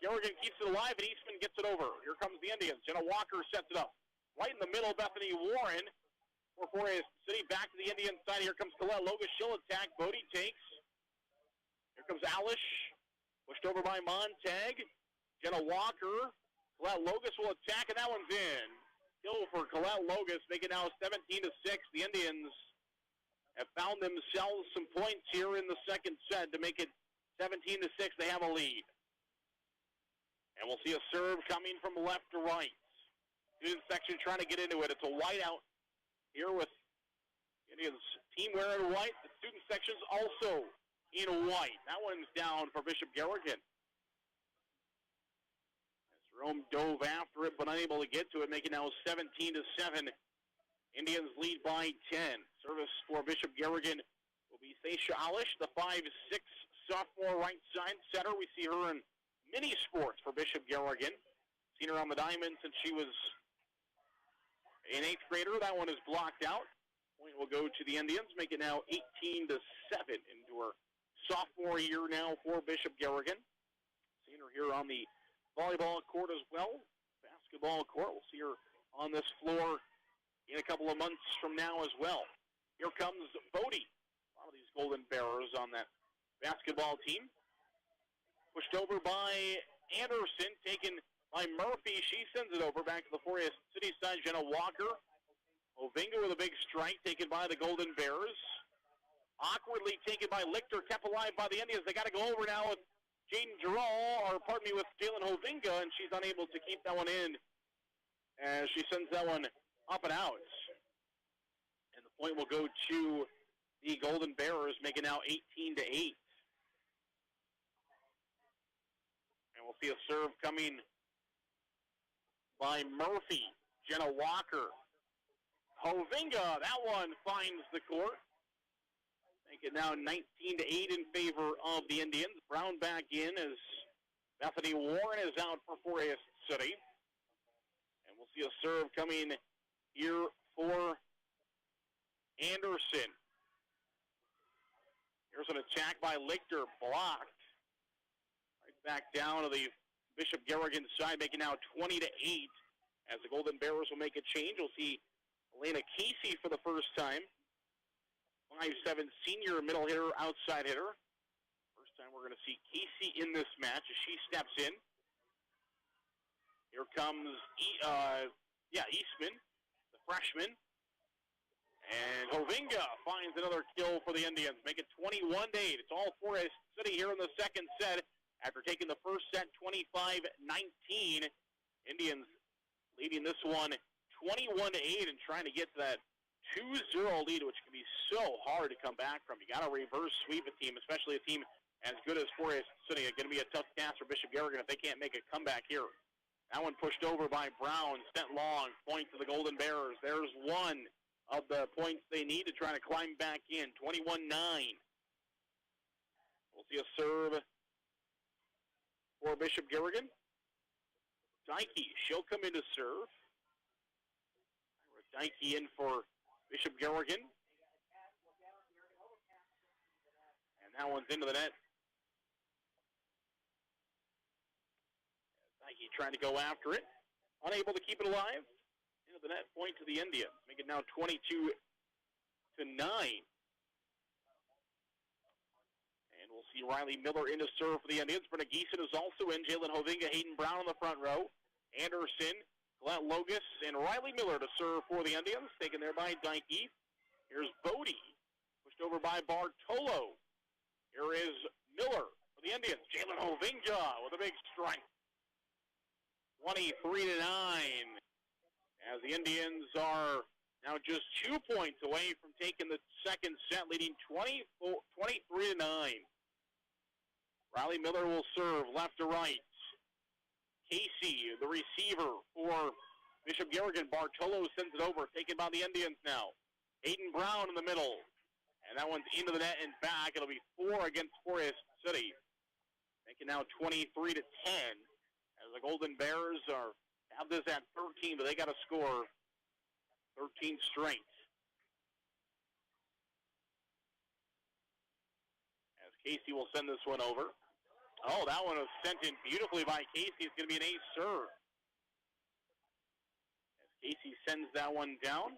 Garrigan keeps it alive, and Eastman gets it over. Here comes the Indians. Jenna Walker sets it up. Right in the middle, Bethany Warren for Forest City. Back to the Indian side. Here comes Colette Logus. She'll attack. Bodie takes. Here comes Alish. Pushed over by Montag. Jenna Walker. Colette Logus will attack, and that one's in. Kill for Colette Logus, making now 17-6. The Indians have found themselves some points here in the second set to make it 17-6. They have a lead. And we'll see a serve coming from left to right. Student section trying to get into it. It's a whiteout here with Indians team wearing white. The student section's also in white. That one's down for Bishop Garrigan. As Jerome dove after it but unable to get to it, making now 17-7. Indians lead by 10. Service for Bishop Garrigan will be Thacia Alish, the 5'6" sophomore right side setter. We see her in mini sports for Bishop Garrigan. Seen her on the diamond since she was an 8th grader. That one is blocked out. Point will go to the Indians, make it now 18-7 into her sophomore year now for Bishop Garrigan. Seen her here on the volleyball court as well. Basketball court. We'll see her on this floor in a couple of months from now as well. Here comes Bodie. A lot of these Golden Bearers on that basketball team. Pushed over by Anderson, taken by Murphy. She sends it over back to the Forest City side. Jenna Walker. Ovinga with a big strike, taken by the Golden Bears. Awkwardly taken by Lichter, kept alive by the Indians. They got to go over now with Jaden with Jalen Hovinga, and she's unable to keep that one in as she sends that one up and out. And the point will go to the Golden Bearers, make it now 18-8. And we'll see a serve coming by Murphy. Jenna Walker. Hovinga, that one finds the court. Make it now 19-8 in favor of the Indians. Brown back in as Bethany Warren is out for Forest City. And we'll see a serve coming here for Anderson. Here's an attack by Lichter, blocked. Right back down to the Bishop Garrigan side, making now 20-8. As the Golden Bearers will make a change, we'll see Elena Casey for the first time. 5'7" senior middle hitter, outside hitter. First time we're going to see Casey in this match as she steps in. Here comes Eastman, the freshman. And Hovinga finds another kill for the Indians. Make it 21-8. It's all Forest City here in the second set after taking the first set 25-19. Indians leading this one 21-8 and trying to get to that 2-0 lead, which can be so hard to come back from. You got to reverse sweep a team, especially a team as good as Forest City. It's going to be a tough task for Bishop Garrigan if they can't make a comeback here. That one pushed over by Brown, sent long, point to the Golden Bearers. There's one of the points they need to try to climb back in, 21-9. We'll see a serve for Bishop Garrigan. Dykey, she'll come in to serve. Dykey in for Bishop Garrigan. And that one's into the net. Dykey trying to go after it. Unable to keep it alive. Into the net, point to the Indians. Make it now 22-9. And we'll see Riley Miller in to serve for the Indians. Brenna Geeson is also in. Jalen Hovinga, Hayden Brown on the front row. Anderson, Glenn Logus, and Riley Miller to serve for the Indians. Taken there by Dykey. Here's Bodie. Pushed over by Bartolo. Here is Miller for the Indians. Jalen Hovinga with a big strike. 23-9. As the Indians are now just 2 points away from taking the second set, leading 23-9. Riley Miller will serve left to right. Casey, the receiver for Bishop Garrigan. Bartolo sends it over, taken by the Indians now. Hayden Brown in the middle. And that one's into the net and back. It'll be 4 against Forest City. Making now 23-10. As the Golden Bears have this at 13, but they got to score 13 straight. As Casey will send this one over. Oh, that one was sent in beautifully by Casey. It's going to be an ace serve. As Casey sends that one down.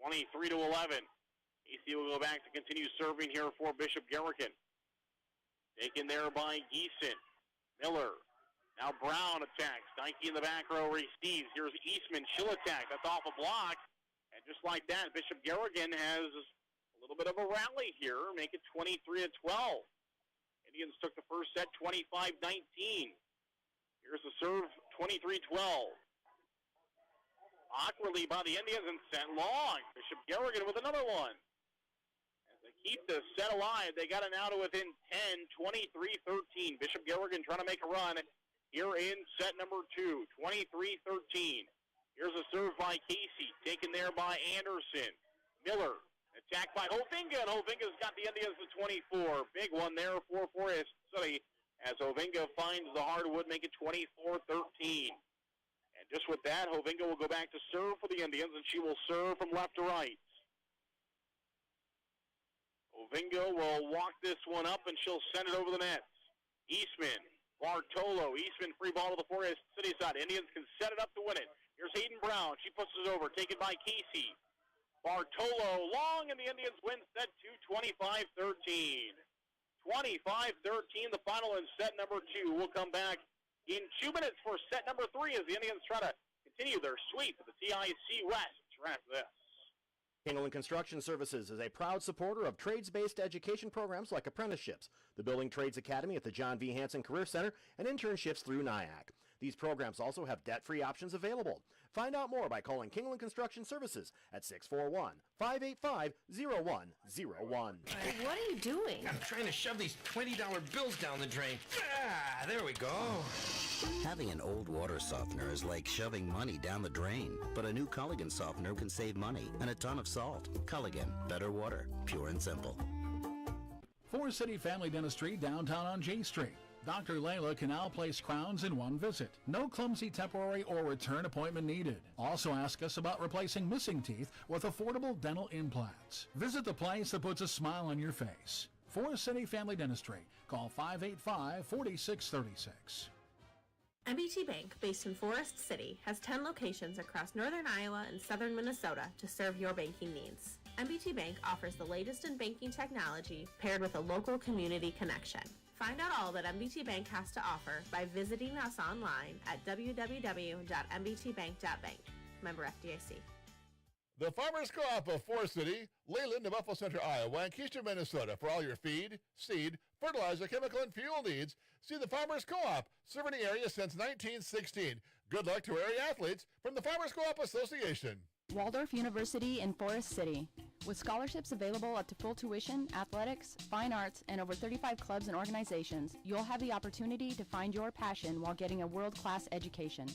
23-11. Casey will go back to continue serving here for Bishop Garrigan. Taken there by Geeson. Miller. Now Brown attacks. Dykey in the back row receives. Here's Eastman. She'll attack. That's off a block. And just like that, Bishop Garrigan has a little bit of a rally here. Make it 23-12. Indians took the first set 25-19. Here's the serve, 23-12. Awkwardly by the Indians and sent long. Bishop Garrigan with another one. As they keep the set alive, they got it now to within 10, 23-13. Bishop Garrigan trying to make a run here in set number 2, 23-13. Here's a serve by Casey, taken there by Anderson. Miller, attacked by Hovinga, and Hovinga's got the Indians to 24. Big one there for Forest City as Hovinga finds the hardwood, make it 24-13. And just with that, Hovinga will go back to serve for the Indians, and she will serve from left to right. Hovinga will walk this one up, and she'll send it over the net. Eastman, Bartolo. Eastman free ball to the Forest City side. Indians can set it up to win it. Here's Hayden Brown. She pushes it over, taken by Casey. Bartolo long, and the Indians win set 2, 25-13. 25-13, the final in set number 2. We'll come back in 2 minutes for set number 3 as the Indians try to continue their sweep of the TIC West. Right after this. England Construction Services is a proud supporter of trades-based education programs like apprenticeships, the Building Trades Academy at the John V. Hanson Career Center, and internships through NIAC. These programs also have debt-free options available. Find out more by calling Kingland Construction Services at 641-585-0101. What are you doing? I'm trying to shove these $20 bills down the drain. There we go. Having an old water softener is like shoving money down the drain, but a new Garrigan softener can save money and a ton of salt. Garrigan, better water, pure and simple. Forest City Family Dentistry, downtown on J Street. Dr. Layla can now place crowns in one visit. No clumsy temporary or return appointment needed. Also ask us about replacing missing teeth with affordable dental implants. Visit the place that puts a smile on your face. Forest City Family Dentistry. Call 585-4636. MBT Bank, based in Forest City, has 10 locations across northern Iowa and southern Minnesota to serve your banking needs. MBT Bank offers the latest in banking technology paired with a local community connection. Find out all that MBT Bank has to offer by visiting us online at www.mbtbank.bank. Member FDIC. The Farmers Co-op of Forest City, Leyland, New Buffalo Center, Iowa, and Keystone, Minnesota. For all your feed, seed, fertilizer, chemical, and fuel needs, see the Farmers Co-op, serving the area since 1916. Good luck to area athletes from the Farmers Co-op Association. Waldorf University in Forest City. With scholarships available up to full tuition, athletics, fine arts, and over 35 clubs and organizations, you'll have the opportunity to find your passion while getting a world-class education.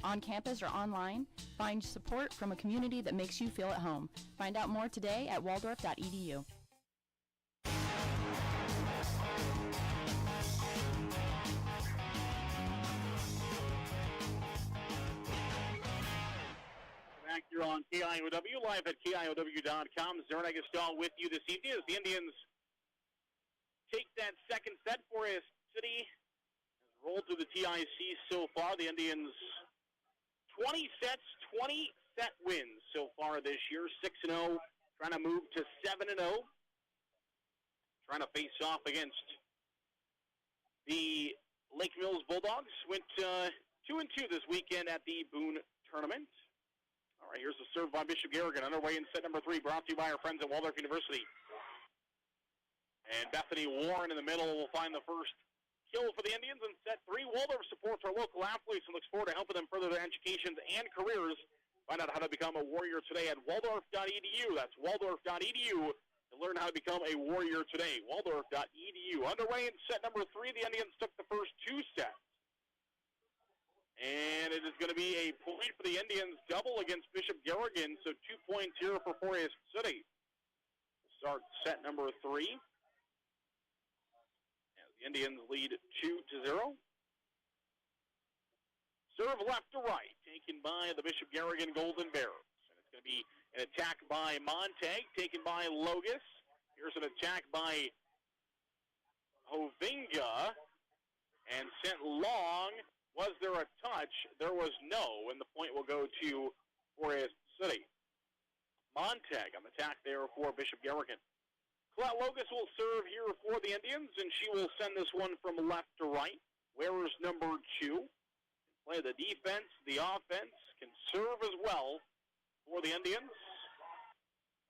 On campus or online, find support from a community that makes you feel at home. Find out more today at waldorf.edu. Back here on KIOW, live at KIOW.com. Zerna Gastal with you this evening as the Indians take that second set. Forest City has rolled through the TIC so far. The Indians 20 sets, 20 set wins so far this year. 6-0, trying to move to 7-0. Trying to face off against the Lake Mills Bulldogs. Went 2-2 this weekend at the Boone Tournament. All right, here's the serve by Bishop Garrigan. Underway in set number 3, brought to you by our friends at Waldorf University. And Bethany Warren in the middle will find the first kill for the Indians in set 3. Waldorf supports our local athletes and looks forward to helping them further their educations and careers. Find out how to become a warrior today at waldorf.edu. That's waldorf.edu to learn how to become a warrior today. Waldorf.edu. Underway in set number 3. The Indians took the first 2 sets. And it is going to be a point for the Indians, double against Bishop Garrigan, so 2 points here for Forest City. Start set number 3. And the Indians lead 2-0. Serve left to right, taken by the Bishop Garrigan Golden Bears. And it's going to be an attack by Montag, taken by Logus. Here's an attack by Hovinga, and sent long. Was there a touch? There was no, and the point will go to Forest City. Montag on the attack there for Bishop Garrigan. Colette Logus will serve here for the Indians, and she will send this one from left to right. Wearers number 2. Play the defense, the offense, can serve as well for the Indians.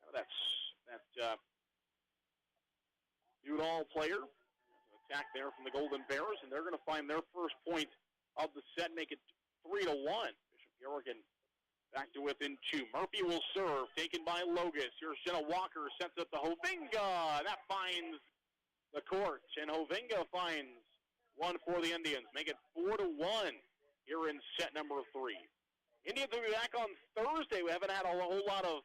That's do-it-all player. Attack there from the Golden Bears, and they're going to find their first point of the set, make it 3-1. Bishop Garrigan back to within 2. Murphy will serve, taken by Logus. Here's Jenna Walker, sets up the Hovinga. That finds the court, and Hovinga finds one for the Indians. Make it 4-1 here in set number 3. Indians will be back on Thursday. We haven't had a whole lot of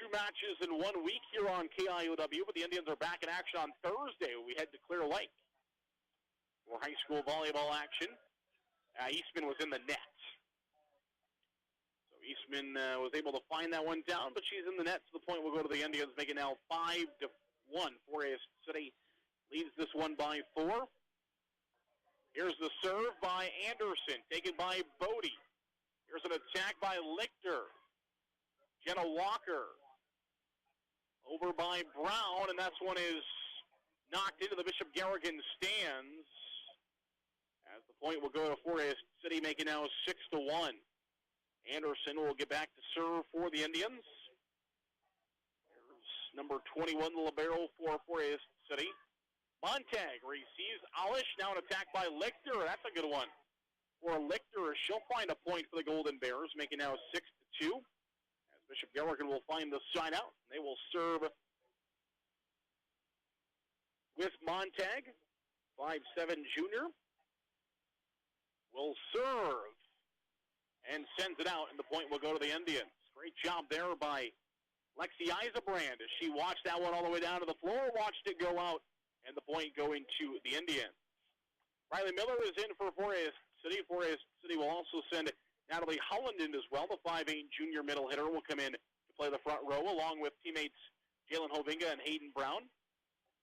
2 matches in 1 week here on KIOW, but the Indians are back in action on Thursday. We head to Clear Lake for high school volleyball action. Eastman was in the net. So Eastman was able to find that one down, but she's in the net, so the point will go to the Indians, making now 5-1. Forest City leads this one by 4. Here's the serve by Anderson, taken by Bodie. Here's an attack by Lichter. Jenna Walker over by Brown, and that one is knocked into the Bishop Garrigan stands. As the point will go to Forest City, making now 6-1. Anderson will get back to serve for the Indians. There's number 21, the libero for Forest City. Montag receives Alish, now an attack by Lichter. That's a good one. for Lichter. She'll find a point for the Golden Bears, making now 6-2. As Bishop Garrigan will find the side out. They will serve with Montag, 5'7" junior. Will serve and sends it out, and the point will go to the Indians. Great job there by Lexi Eisenbrand as she watched that one all the way down to the floor, watched it go out, and the point going to the Indians. Riley Miller is in for Forest City. Forest City will also send Natalie Holland in as well. The 5'8" junior middle hitter will come in to play the front row, along with teammates Jalen Hovinga and Hayden Brown.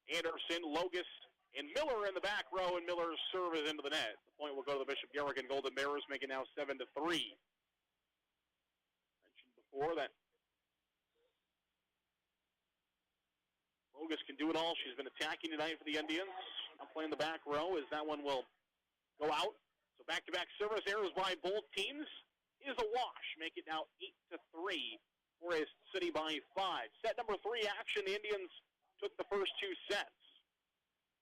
Anderson, Logus, and Miller in the back row, and Miller's serve is into the net. The point will go to the Bishop Garrigan Golden Bears, making now 7-3. Mentioned before that Logus can do it all. She's been attacking tonight for the Indians. Now playing the back row as that one will go out. So back-to-back service errors by both teams is a wash. Make it now 8-3. Forest City by 5. Set number 3 action. The Indians took the first 2 sets.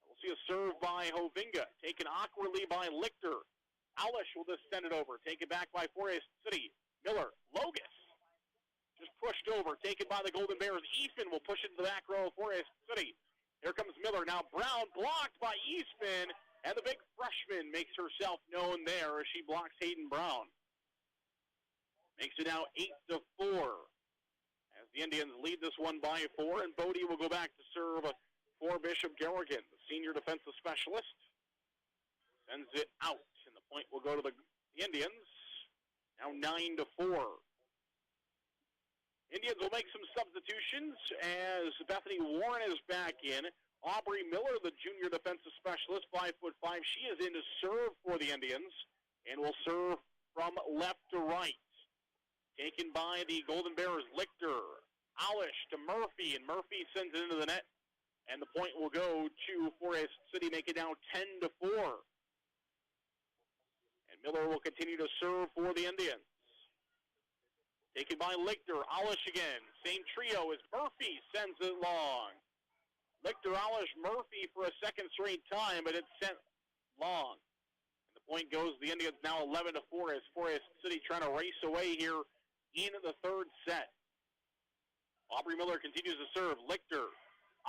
We'll see a serve by Hovinga, taken awkwardly by Lichter. Alish will just send it over, taken back by Forest City. Miller, Logus, just pushed over, taken by the Golden Bears. Eastman will push it to the back row of Forest City. Here comes Miller. Now Brown blocked by Eastman, and the big freshman makes herself known there as she blocks Hayden Brown. Makes it now 8-4. As the Indians lead this one by 4, and Bodie will go back to serve for Bishop Garrigan, the senior defensive specialist. Sends it out, and the point will go to the Indians. Now 9-4. Indians will make some substitutions as Bethany Warren is back in. Aubrey Miller, the junior defensive specialist, 5'5". She is in to serve for the Indians and will serve from left to right. Taken by the Golden Bears, Lichter. Alish to Murphy, and Murphy sends it into the net. And the point will go to Forest City, make it now 10-4. And Miller will continue to serve for the Indians. Taken by Lichter, Alish again. Same trio as Murphy sends it long. Lichter, Alish, Murphy for a second straight time, but it's sent long. And the point goes to the Indians now 11-4 as Forest City trying to race away here in the third set. Aubrey Miller continues to serve. Lichter,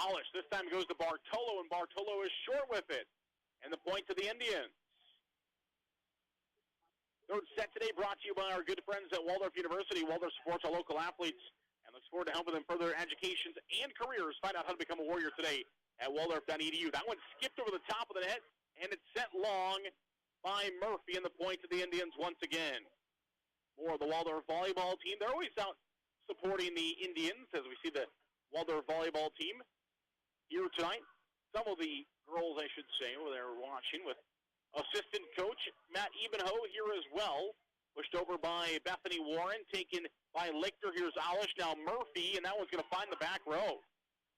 Alish this time goes to Bartolo, and Bartolo is short with it. And the point to the Indians. Third set today brought to you by our good friends at Waldorf University. Waldorf supports our local athletes and looks forward to helping them further their educations and careers. Find out how to become a Warrior today at waldorf.edu. That one skipped over the top of the net, and it's sent long by Murphy, and the point to the Indians once again. More of the Waldorf volleyball team. They're always out supporting the Indians as we see the Waldorf volleyball team here tonight. Some of the girls, I should say, were there watching with assistant coach Matt Ebenho here as well. Pushed over by Bethany Warren, taken by Lichter. Here's Alish, now Murphy, and that one's going to find the back row.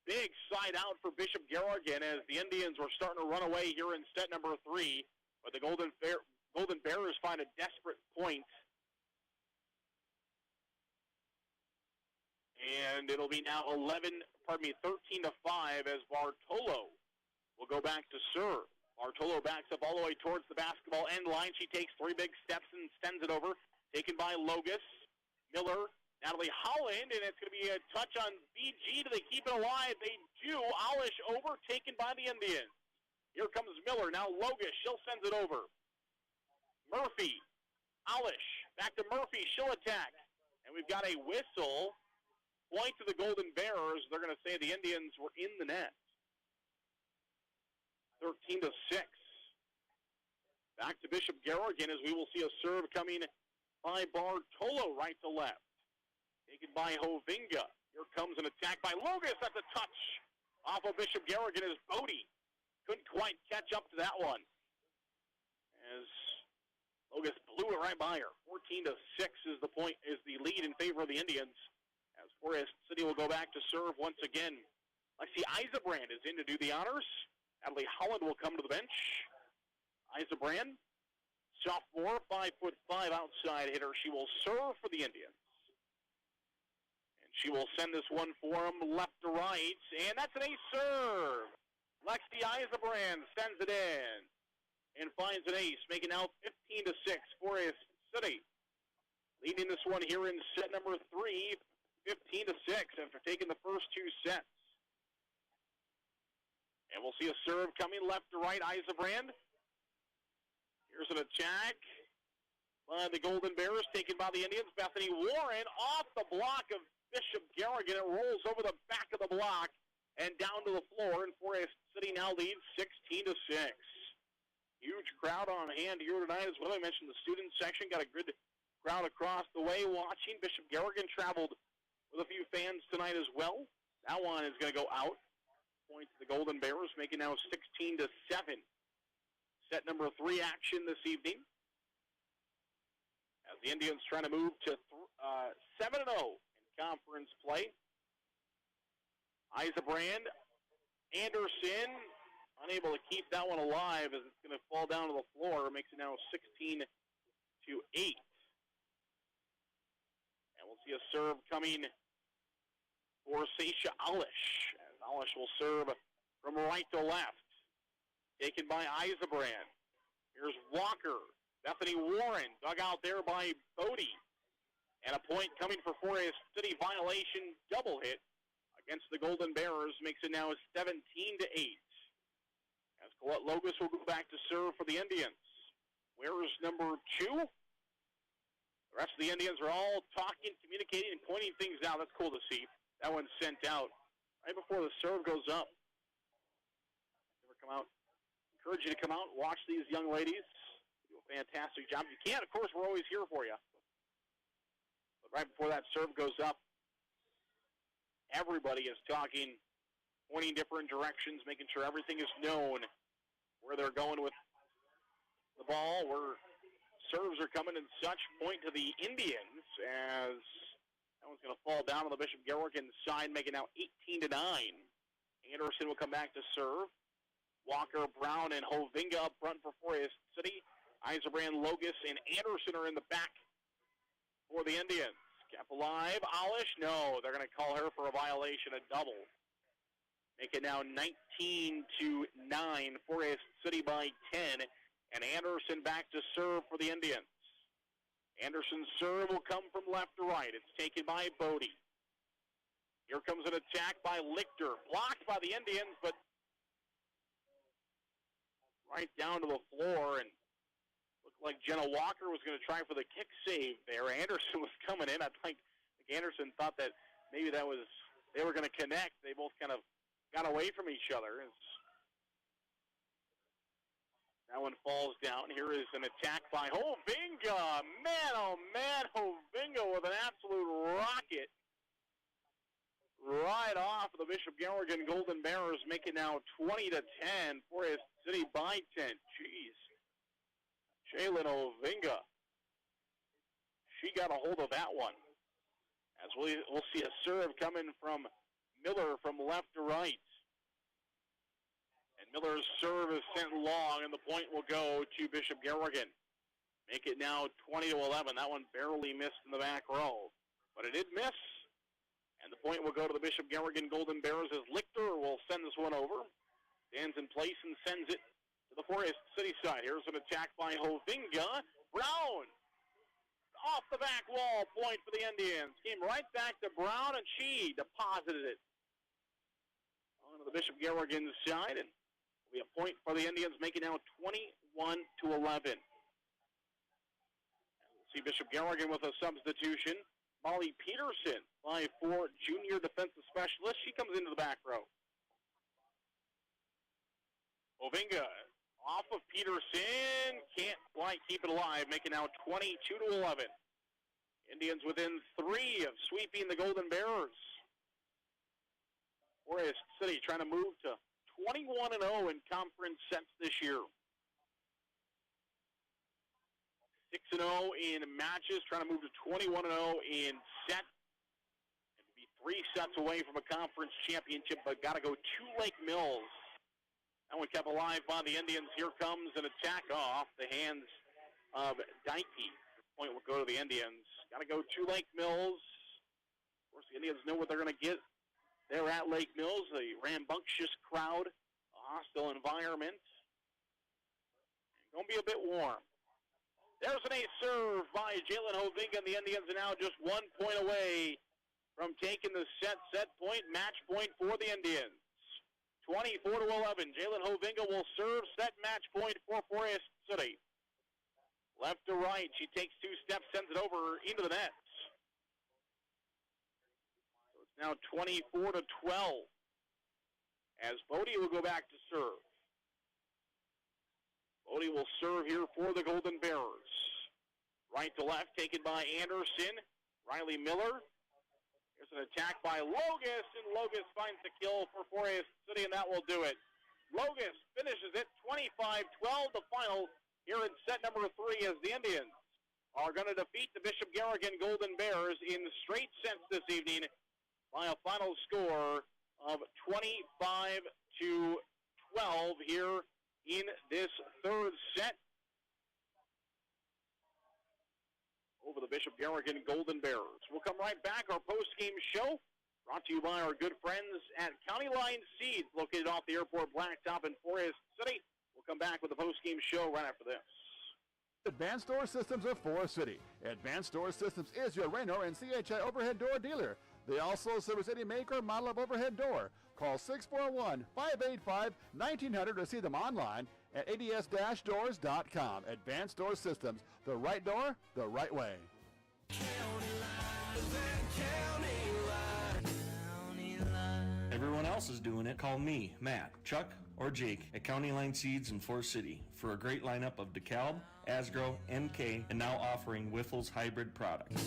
Big side out for Bishop Garrigan as the Indians were starting to run away here in set number 3. But the Golden Bears find a desperate point. And it'll be now 13-5 as Bartolo will go back to serve. Bartolo backs up all the way towards the basketball end line. She takes 3 big steps and sends it over. Taken by Logus, Miller, Natalie Holland, and it's going to be a touch on BG. Do they keep it alive? They do. Alish over, taken by the Indians. Here comes Miller. Now Logus, she'll send it over. Murphy, Alish, back to Murphy. She'll attack. And we've got a whistle. Point to the Golden Bears. They're going to say the Indians were in the net. 13-6. Back to Bishop Garrigan as we will see a serve coming by Bartolo right to left. Taken by Hovinga. Here comes an attack by Logus. That's a touch off of Bishop Garrigan as Bodie couldn't quite catch up to that one. As Logus blew it right by her. 14-6 is the point, is the lead in favor of the Indians. As Forest City will go back to serve once again. Lexi Eisenbrand is in to do the honors. Natalie Holland will come to the bench. Eisenbrand, sophomore, 5'5" outside hitter. She will serve for the Indians. And she will send this one for them left to right. And that's an ace serve. Lexi Eisenbrand sends it in. and finds an ace, making now 15-6, Forest City. Leading this one here in set number 3, 15-6 after taking the first 2 sets. And we'll see a serve coming left to right, Eisenbrand. Here's an attack by the Golden Bears, taken by the Indians. Bethany Warren off the block of Bishop Garrigan. It rolls over the back of the block and down to the floor, and Forest City now leads 16-6. Huge crowd on hand here tonight as well. I mentioned the student section got a good crowd across the way watching. Bishop Garrigan traveled with a few fans tonight as well. That one is going to go out. Point to the Golden Bears, making now 16-7. Set number 3 action this evening, as the Indians trying to move to 7-0 in conference play. Eisenbrand, Anderson, unable to keep that one alive as it's going to fall down to the floor. Makes it now 16-8. And we'll see a serve coming for Sasha Alish. As Alish will serve from right to left. Taken by Eisenbrand. Here's Walker. Bethany Warren dug out there by Bodie. And a point coming for Forest City. Violation double hit against the Golden Bears. Makes it now 17-8. As Colette Logus will go back to serve for the Indians. Where's number 2? The rest of the Indians are all talking, communicating, and pointing things out. That's cool to see. That one's sent out right before the serve goes up. Never come out. Encourage you to come out and watch these young ladies do a fantastic job. If you can, of course, we're always here for you. But right before that serve goes up, everybody is talking, pointing different directions, making sure everything is known where they're going with the ball, where serves are coming and such. Point to the Indians as that one's going to fall down on the Bishop Garrigan side, making now 18-9. Anderson will come back to serve. Walker, Brown, and Hovinga up front for Forest City. Eisenbrand, Logus, and Anderson are in the back for the Indians. Kept alive. Alish, no. They're going to call her for a violation, a double. Make it now 19-9. Forest City by 10. And Anderson back to serve for the Indians. Anderson's serve will come from left to right. It's taken by Bodie. Here comes an attack by Lichter. Blocked by the Indians, but right down to the floor, and looked like Jenna Walker was going to try for the kick save there. Anderson was coming in. I think Anderson thought that maybe they were going to connect. They both kind of got away from each other. That one falls down. Here is an attack by Hovinga. Man, oh man, Hovinga with an absolute rocket right off of the Bishop Garrigan Golden Bears, making now 20-10. Forest City by 10. Jeez. Shaylin Hovinga. She got a hold of that one. As we'll see a serve coming from Miller from left to right. And Miller's serve is sent long, and the point will go to Bishop Garrigan. Make it now 20-11. That one barely missed in the back row. But it did miss. And the point will go to the Bishop Garrigan Golden Bears as Lichter will send this one over. Stands in place and sends it to the Forest City side. Here's an attack by Hovinga. Brown off the back wall. Point for the Indians. Came right back to Brown, and she deposited it onto the Bishop Garrigan side. And will be a point for the Indians, making now 21-11. See Bishop Garrigan with a substitution. Molly Peterson, 5'4", junior defensive specialist. She comes into the back row. Hovinga off of Peterson. Can't quite keep it alive, making now 22-11. Indians within 3 of sweeping the Golden Bears. Forest City trying to move to 21-0 in conference sets this year. 6-0 in matches, trying to move to 21-0 in sets. And be 3 sets away from a conference championship, but got to go to Lake Mills. That one kept alive by the Indians. Here comes an attack off the hands of Dykey. Point will go to the Indians. Got to go to Lake Mills. Of course, the Indians know what they're going to get. They're at Lake Mills, a rambunctious crowd, a hostile environment. Going to be a bit warm. There's an ace serve by Jalen Hovinga, and the Indians are now just 1 point away from taking the set point, match point for the Indians. 24-11. Jalen Hovinga will serve, set match point for Forest City. Left to right, she takes 2 steps, sends it over into the net. So it's now 24-12 as Bodie will go back to serve. Bodie will serve here for the Golden Bearers. Right to left, taken by Anderson. Riley Miller. Here's an attack by Logus, and Logus finds the kill for Forest City, and that will do it. Logus finishes it 25-12, the final here in set number 3 as the Indians are going to defeat the Bishop Garrigan Golden Bears in straight sets this evening by a final score of 25-12 here in this third set over the Bishop Garrigan Golden Bears. We'll come right back. Our post-game show brought to you by our good friends at County Line Seeds, located off the airport blacktop in Forest City. We'll come back with the post-game show right after this. Advanced Door Systems of Forest City. Advanced Door Systems is your Raynor and CHI overhead door dealer. They also service any make or model of overhead door. Call 641-585-1900 to see them online at ads-doors.com. Advanced Door Systems, the right door, the right way. Everyone else is doing it. Call me, Matt, Chuck, or Jake at County Line Seeds in Forest City for a great lineup of DeKalb, Asgrow, MK, and now offering Wiffles hybrid products.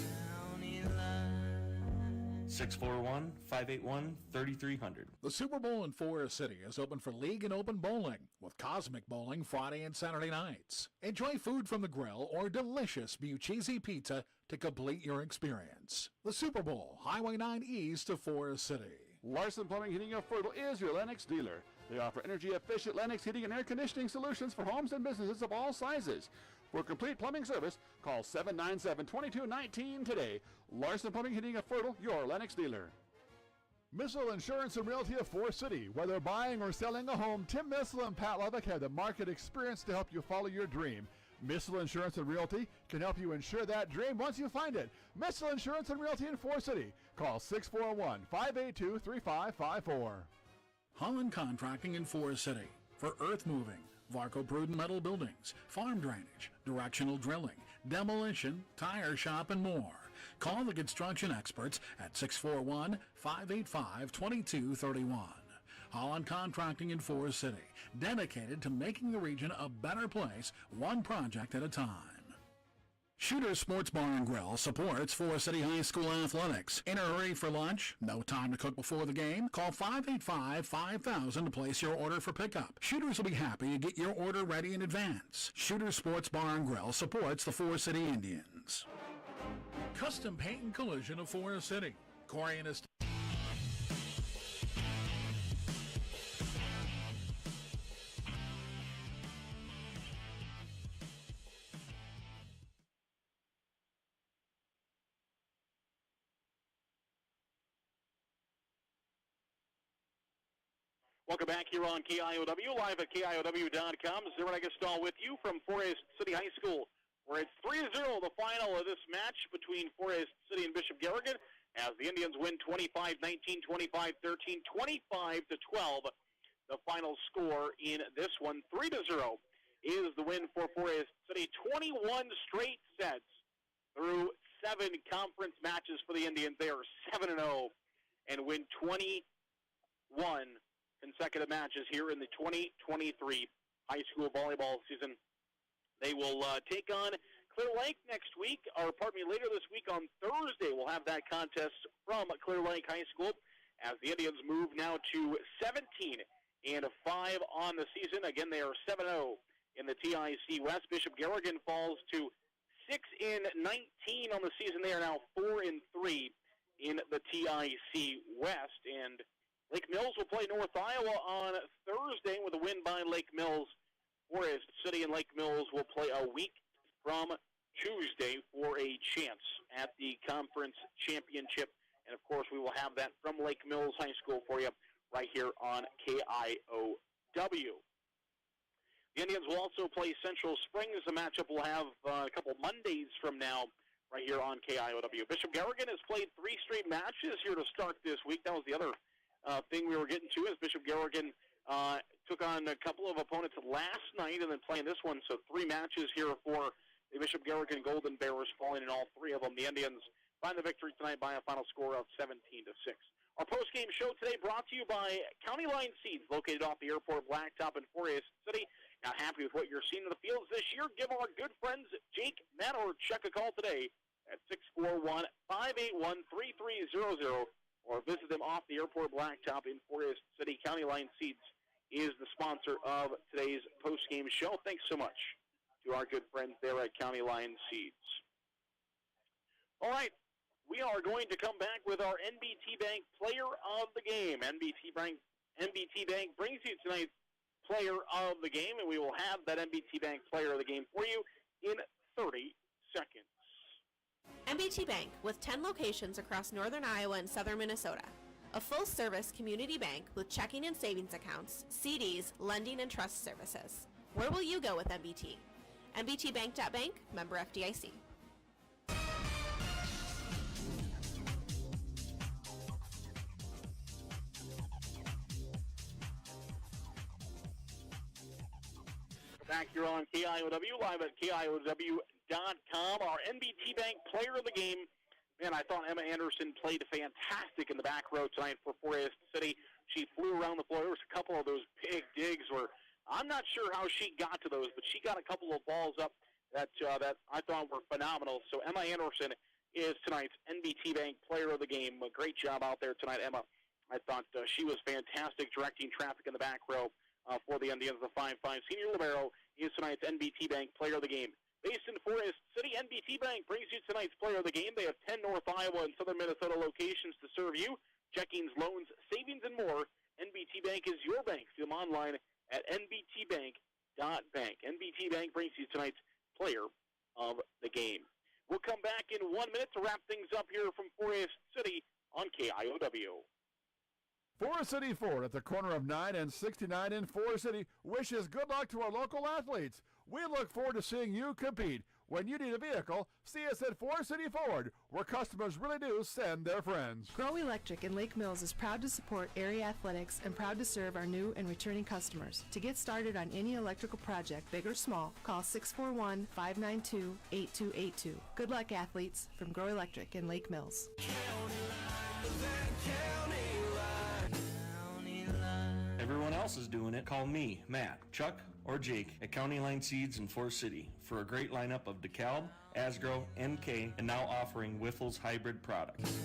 641-581-3300. The Super Bowl in Forest City is open for league and open bowling with Cosmic Bowling Friday and Saturday nights. Enjoy food from the grill or delicious cheesy pizza to complete your experience. The Super Bowl, Highway 9 East of Forest City. Larson Plumbing, Heating of Fertile is your Lennox dealer. They offer energy-efficient Lennox heating and air conditioning solutions for homes and businesses of all sizes. For complete plumbing service, call 797-2219 today. Larson Plumbing, Heating of Fertile, your Lennox dealer. Missile Insurance and Realty of Forest City. Whether buying or selling a home, Tim Missile and Pat Levick have the market experience to help you follow your dream. Missile Insurance and Realty can help you insure that dream once you find it. Missile Insurance and Realty in Forest City. Call 641-582-3554. Holland Contracting in Forest City for earth moving, Varco Pruden metal buildings, farm drainage, directional drilling, demolition, tire shop, and more. Call the construction experts at 641-585-2231. Holland Contracting in Forest City, dedicated to making the region a better place, one project at a time. Shooter Sports Bar and Grill supports Forest City High School athletics. In a hurry for lunch? No time to cook before the game? Call 585-5000 to place your order for pickup. Shooters will be happy to get your order ready in advance. Shooter Sports Bar and Grill supports the Forest City Indians. Custom Paint and Collision of Forest City. Corey and his Welcome back here on KIOW, live at KIOW.com. Zero Negastal with you from Forest City High School, where it's 3-0, the final of this match between Forest City and Bishop Garrigan, as the Indians win 25-19, 25-13, 25-12. The final score in this one, 3-0, is the win for Forest City. 21 straight sets through 7 conference matches for the Indians. They are 7-0 and win 21 consecutive matches here in the 2023 high school volleyball season. They will take on Clear Lake next week, or pardon me, later this week on Thursday. We'll have that contest from Clear Lake High School as the Indians move now to 17-5 on the season. Again, they are 7-0 in the TIC West. Bishop Garrigan falls to 6-19 on the season. They are now 4-3 in the TIC West, and Lake Mills will play North Iowa on Thursday with a win by Lake Mills. Forest City and Lake Mills will play a week from Tuesday for a chance at the conference championship. And, of course, we will have that from Lake Mills High School for you right here on KIOW. The Indians will also play Central Springs. The matchup will have a couple Mondays from now right here on KIOW. Bishop Garrigan has played 3 straight matches here to start this week. That was the other thing we were getting to, as Bishop Garrigan took on a couple of opponents last night and then playing this one. So 3 matches here for the Bishop Garrigan Golden Bears, falling in all 3 of them. The Indians find the victory tonight by a final score of 17-6. Our post-game show today brought to you by County Line Seeds, located off the airport blacktop in Forest City. Not happy with what you're seeing in the fields this year? Give our good friends Jake, Matt, or Chuck a call today at 641-581-3300, or visit them off the airport blacktop in Forest City. County Line Seeds is the sponsor of today's post-game show. Thanks so much to our good friends there at County Line Seeds. All right, we are going to come back with our NBT Bank Player of the Game. NBT Bank brings you tonight's Player of the Game, and we will have that NBT Bank Player of the Game for you in 30 seconds. NBT Bank, with 10 locations across northern Iowa and southern Minnesota. A full-service community bank with checking and savings accounts, CDs, lending, and trust services. Where will you go with NBT? NBTBank.bank, member FDIC. Back here on KIOW, live at KIOW.com. Our NBT Bank Player of the Game. Man, I thought Emma Anderson played fantastic in the back row tonight for Forest City. She flew around the floor. There was a couple of those big digs where I'm not sure how she got to those, but she got a couple of balls up that I thought were phenomenal. So Emma Anderson is tonight's NBT Bank Player of the Game. A great job out there tonight, Emma. I thought she was fantastic directing traffic in the back row for the Indians. The 5'5" senior libero is tonight's NBT Bank Player of the Game. Based in Forest City, NBT Bank brings you tonight's Player of the Game. They have 10 North Iowa and southern Minnesota locations to serve you. Checkings, loans, savings, and more. NBT Bank is your bank. See them online at nbtbank.bank. NBT Bank brings you tonight's Player of the Game. We'll come back in 1 minute to wrap things up here from Forest City on KIOW. Forest City Ford at the corner of 9 and 69 in Forest City wishes good luck to our local athletes. We look forward to seeing you compete. When you need a vehicle, see us at Forest City Ford, where customers really do send their friends. Grow Electric in Lake Mills is proud to support area athletics and proud to serve our new and returning customers. To get started on any electrical project, big or small, call 641-592-8282. Good luck, athletes, from Grow Electric in Lake Mills. Everyone else is doing it. Call me, Matt, Chuck, or Jake at County Line Seeds in Forest City for a great lineup of DeKalb, Asgrow, NK, and now offering Wiffles hybrid products.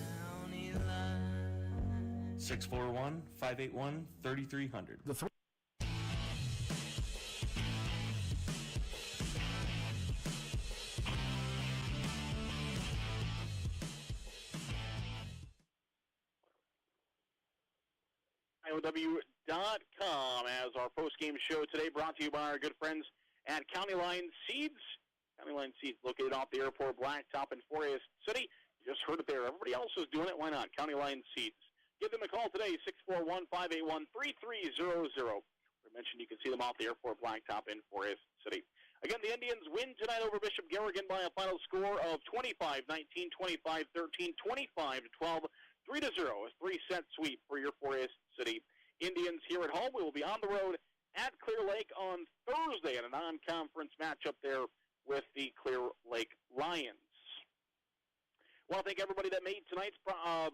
641-581-3300. KIOW.com as our post-game show today, brought to you by our good friends at County Line Seeds. County Line Seeds located off the airport blacktop in Forest City. You just heard it there. Everybody else is doing it. Why not? County Line Seeds. Give them a call today, 641-581-3300. I mentioned you can see them off the airport blacktop in Forest City. Again, the Indians win tonight over Bishop Garrigan by a final score of 25-19, 25-13, 25-12, 3-0. A 3-set sweep for your Forest City Indians here at home. We will be on the road at Clear Lake on Thursday in a non-conference matchup there with the Clear Lake Lions. I want to thank everybody that made tonight's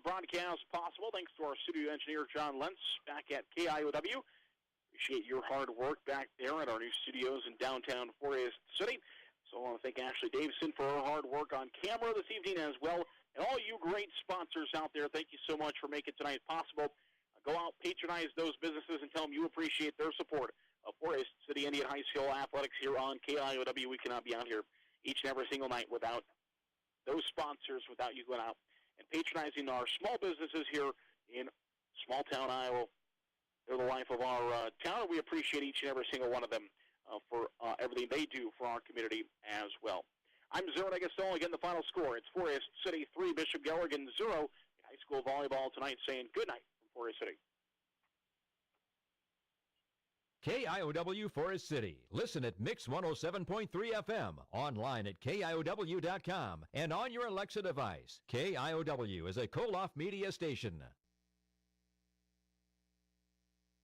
broadcast possible. Thanks to our studio engineer, John Lentz, back at KIOW. Appreciate your hard work back there at our new studios in downtown Forest City. So I want to thank Ashley Davison for her hard work on camera this evening as well. And all you great sponsors out there, thank you so much for making tonight possible. Go out, patronize those businesses, and tell them you appreciate their support of Forest City Indian High School athletics here on KIOW. We cannot be out here each and every single night without those sponsors, without you going out and patronizing our small businesses here in small-town Iowa. They're the life of our town, and we appreciate each and every single one of them for everything they do for our community as well. I'm Zero Negasol. Again, the final score. It's Forest City 3, Bishop Garrigan 0. High school volleyball tonight saying good night from Forest City. KIOW Forest City. Listen at Mix 107.3 FM, online at KIOW.com, and on your Alexa device. KIOW is a Koloff media station.